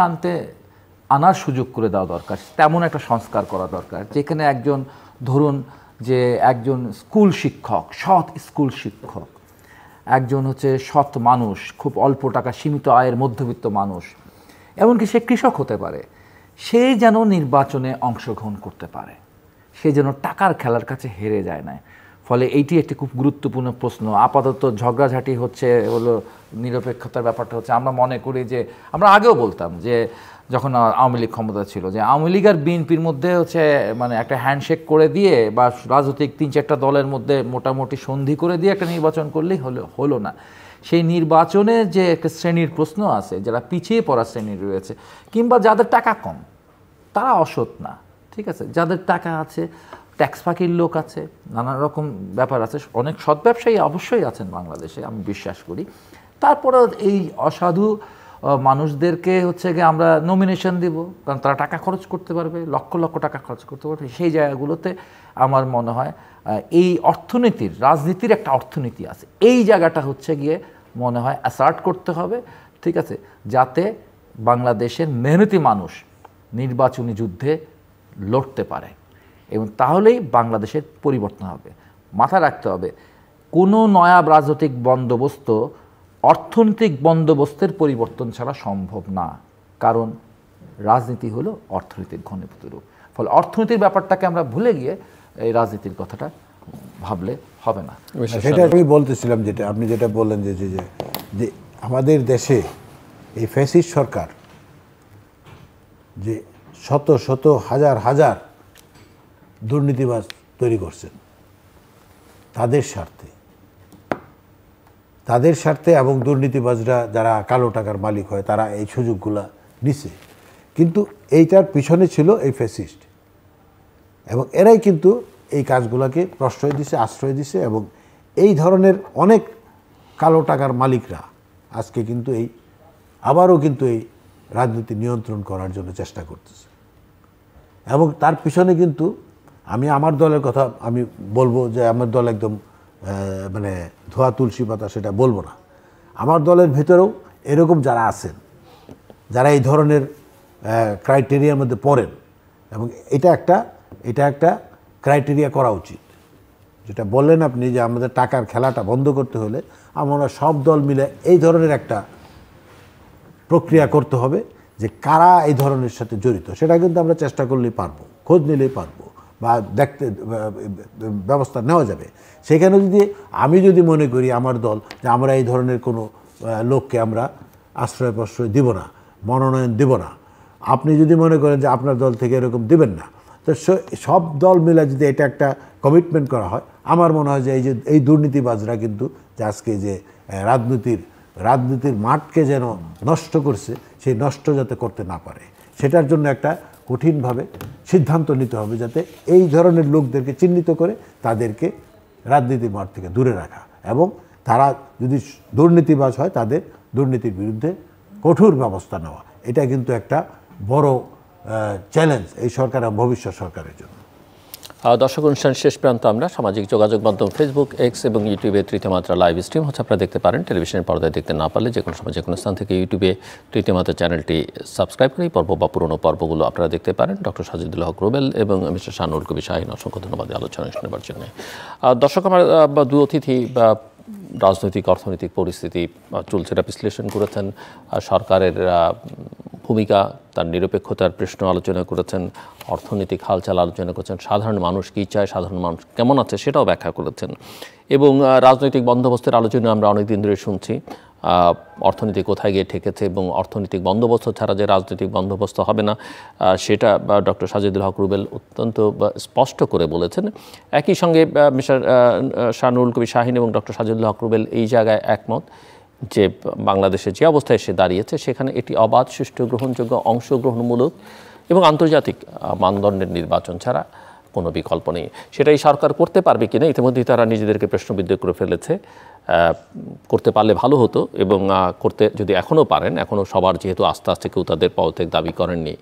আনার সুযোগ করে দেওয়া দরকার, তেমন একটা সংস্কার করা দরকার যেখানে একজন ধরুন যে একজন স্কুল শিক্ষক, সৎ স্কুল শিক্ষক, একজন হচ্ছে সৎ মানুষ, খুব অল্প টাকা সীমিত আয়ের মধ্যবিত্ত মানুষ, এমনকি সে কৃষক হতে পারে, সে যেন নির্বাচনে অংশগ্রহণ করতে পারে, সে যেন টাকার খেলার কাছে হেরে যায় না। ফলে এইটি একটি খুব গুরুত্বপূর্ণ প্রশ্ন। আপাতত ঝগড়াঝাটি হচ্ছে হলো নিরপেক্ষতার ব্যাপারটা হচ্ছে, আমরা মনে করি যে আমরা আগেও বলতাম যে যখন আওয়ামী লীগ ক্ষমতা ছিল যে আওয়ামী লীগ আর বিএনপির মধ্যে হচ্ছে মানে একটা হ্যান্ডশেক করে দিয়ে বা রাজনৈতিক 3-4টা দলের মধ্যে মোটামুটি সন্ধি করে দিয়ে একটা নির্বাচন করলেই হলো না। সেই নির্বাচনে যে একটা শ্রেণীর প্রশ্ন আছে, যারা পিছিয়ে পড়া শ্রেণী রয়েছে কিংবা যাদের টাকা কম, তারা অসৎ না, ঠিক আছে, যাদের টাকা আছে, ট্যাক্স ফাঁকির লোক আছে, নানা রকম ব্যাপার আছে, অনেক সৎ ব্যবসায়ী অবশ্যই আছেন বাংলাদেশে, আমি বিশ্বাস করি। তারপরেও এই অসাধু মানুষদেরকে হচ্ছে গিয়ে আমরা নমিনেশন দিব, কারণ তারা টাকা খরচ করতে পারবে, লক্ষ লক্ষ টাকা খরচ করতে পারবে। সেই জায়গাগুলোতে আমার মনে হয় এই অর্থনীতির, রাজনীতির একটা অর্থনীতি আছে, এই জায়গাটা হচ্ছে গিয়ে মনে হয় অ্যাসার্ট করতে হবে, ঠিক আছে, যাতে বাংলাদেশের মেহনতি মানুষ নির্বাচনী যুদ্ধে লড়তে পারে এবং তাহলেই বাংলাদেশের পরিবর্তন হবে। মাথায় রাখতে হবে, কোনো নয়া রাজনৈতিক বন্দোবস্ত অর্থনৈতিক বন্দোবস্তের পরিবর্তন ছাড়া সম্ভব না, কারণ রাজনীতি হলো অর্থনীতির ঘনীভূত রূপ। ফলে অর্থনীতির ব্যাপারটাকে আমরা ভুলে গিয়ে এই রাজনীতির কথাটা ভাবলে হবে না। সেটা আমি বলতেছিলাম, যেটা আপনি যেটা বললেন যে আমাদের দেশে এই ফ্যাসিস্ট সরকার যে শত শত হাজার হাজার দুর্নীতিবাজ তৈরি করছেন তাদের স্বার্থে এবং দুর্নীতিবাজরা যারা কালো টাকার মালিক হয় তারা এই সুযোগগুলা নিছে। কিন্তু এইটার পিছনে ছিল এই ফ্যাসিস্ট, এবং এরাই কিন্তু এই কাজগুলোকে প্রশ্রয় দিছে, আশ্রয় দিছে, এবং এই ধরনের অনেক কালো টাকার মালিকরা আজকে কিন্তু আবারও কিন্তু এই রাজনীতি নিয়ন্ত্রণ করার জন্য চেষ্টা করতেছে। এবং তার পিছনে কিন্তু আমি আমার দলের কথা আমি বলবো যে আমার দল একদম মানে ধোয়া তুলসী পাতা সেটা বলবো না। আমার দলের ভিতরেও এরকম যারা আছেন, যারা এই ধরনের ক্রাইটেরিয়ার মধ্যে পড়েন, এবং এটা একটা ক্রাইটেরিয়া করা উচিত। যেটা বললেন আপনি যে আমাদের টাকার খেলাটা বন্ধ করতে হলে আমরা সব দল মিলে এই ধরনের একটা প্রক্রিয়া করতে হবে যে কারা এই ধরনের সাথে জড়িত, সেটা কিন্তু আমরা চেষ্টা করলেই পারবো, খোঁজ নিলেই পারবো, বা দেখতে ব্যবস্থা নেওয়া যাবে। সেখানে আমি যদি মনে করি আমার দল যে আমরা এই ধরনের কোনো লোককে আমরা আশ্রয় প্রশ্রয় দিব না, মনোনয়ন দিব না, আপনি যদি মনে করেন যে আপনার দল থেকে এরকম দিবেন না, তো সব দল মিলে যদি এটা একটা কমিটমেন্ট করা হয়, আমার মনে হয় যে এই দুর্নীতিবাজরা কিন্তু যে আজকে যে রাজনীতির মাঠকে যেন নষ্ট করছে, সেই নষ্ট যাতে করতে না পারে, সেটার জন্য একটা কঠিনভাবে সিদ্ধান্ত নিতে হবে, যাতে এই ধরনের লোকদেরকে চিহ্নিত করে তাদেরকে রাজনীতির মাঠ থেকে দূরে রাখা, এবং তারা যদি দুর্নীতিবাজ হয় তাদের দুর্নীতির বিরুদ্ধে কঠোর ব্যবস্থা নেওয়া। এটা কিন্তু একটা বড় চ্যালেঞ্জ এই সরকার এবং ভবিষ্যৎ সরকারের জন্য। দর্শক, অনুষ্ঠান শেষ প্রান্ত আমরা সামাজিক যোগাযোগ মাধ্যম ফেসবুক, এক্স এবং ইউটিউবে তৃতীয় মাত্রা লাইভ স্ট্রিম হচ্ছে, আপনারা দেখতে পারেন। টেলিভিশনের পর্দায় দেখতে না পারলে যে কোনো সময় যে কোনো স্থান থেকে ইউটিউবে তৃতীয় মাত্রা চ্যানেলটি সাবস্ক্রাইব করে এই পর্ব বা পুরনো পর্বগুলো আপনারা দেখতে পারেন। ডক্টর সাজিদুল হক রুবেল এবং মিস্টার শানুল কবির শাহীন, অসংখ্য ধন্যবাদ আলোচনা শোনাবার জন্য। দর্শক, আমার দু অতিথি বা রাজনৈতিক অর্থনৈতিক পরিস্থিতি চলছে এটা বিশ্লেষণ করেছেন, সরকারের ভূমিকা, তার নিরপেক্ষতার প্রশ্ন আলোচনা করেছেন, অর্থনৈতিক হালচাল আলোচনা করেছেন, সাধারণ মানুষ কী চায়, সাধারণ মানুষ কেমন আছে সেটাও ব্যাখ্যা করেছেন, এবং রাজনৈতিক বন্দোবস্তের আলোচনা আমরা অনেক দিন ধরে শুনছি। অর্থনীতি কোথায় গিয়ে ঠেকেছে এবং অর্থনৈতিক বন্দোবস্ত ছাড়া যে রাজনৈতিক বন্দোবস্ত হবে না সেটা ডক্টর সাজিদুল হক রুবেল অত্যন্ত স্পষ্ট করে বলেছেন। একই সঙ্গে মিস্টার শানুল কবির শাহীন এবং ডক্টর সাজিদুল হক রুবেল এই জায়গায় একমত যে বাংলাদেশে যে অবস্থায় এসে দাঁড়িয়েছে সেখানে এটি অবাধ, সুষ্ঠু, গ্রহণযোগ্য, অংশগ্রহণমূলক এবং আন্তর্জাতিক মানদণ্ডের নির্বাচন ছাড়া কোনো বিকল্প নেই। সেটাই সরকার করতে পারবে কিনা ইতিমধ্যেই তারা নিজেদেরকে প্রশ্নবিদ্ধ করে ফেলেছে। করতে পারলে ভালো হতো, এবং করতে যদি এখনও পারেন, এখনও সবার যেহেতু আস্তে আস্তে কেউ তাদের পদত্যাগ দাবি করেননি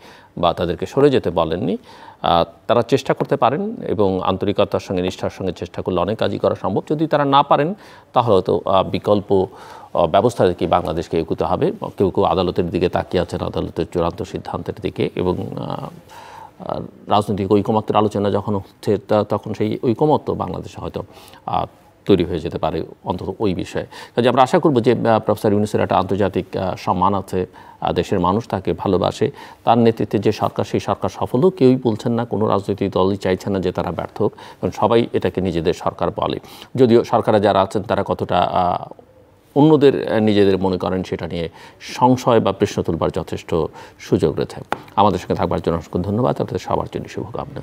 বা তাদেরকে সরে যেতে বলেননি, তারা চেষ্টা করতে পারেন, এবং আন্তরিকতার সঙ্গে নিষ্ঠার সঙ্গে চেষ্টা করলে অনেক কাজই করা সম্ভব। যদি তারা না পারেন তাহলে হয়তো বিকল্প ব্যবস্থা থেকে বাংলাদেশকে এগোতে হবে। কেউ কেউ আদালতের দিকে তাকিয়ে আছেন, আদালতের চূড়ান্ত সিদ্ধান্তের দিকে, এবং রাজনৈতিক ঐকমত্যের আলোচনা যখন হচ্ছে তখন সেই ঐকমত্য বাংলাদেশে হয়তো তৈরি হয়ে যেতে পারে, অন্তত ওই বিষয়ে। কাজে আমরা আশা করব যে প্রফেসর ইউনূসের একটা আন্তর্জাতিক সম্মান আছে, দেশের মানুষ তাকে ভালোবাসে, তার নেতৃত্বে যে সরকার, সেই সরকার সফল হোক। কেউই বলছেন না, কোনো রাজনৈতিক দলই চাইছে না যে তারা ব্যর্থ হোক, কারণ সবাই এটাকে নিজেদের সরকার বলে। যদিও সরকারে যারা আছেন তারা কতটা অন্যদের নিজেদের মনে করেন সেটা নিয়ে সংশয় বা প্রশ্ন তুলবার যথেষ্ট সুযোগ রয়েছে। আমাদের সঙ্গে থাকবার জন্য অসংখ্য ধন্যবাদ। আপনাদের সবার জন্য শুভকামনা।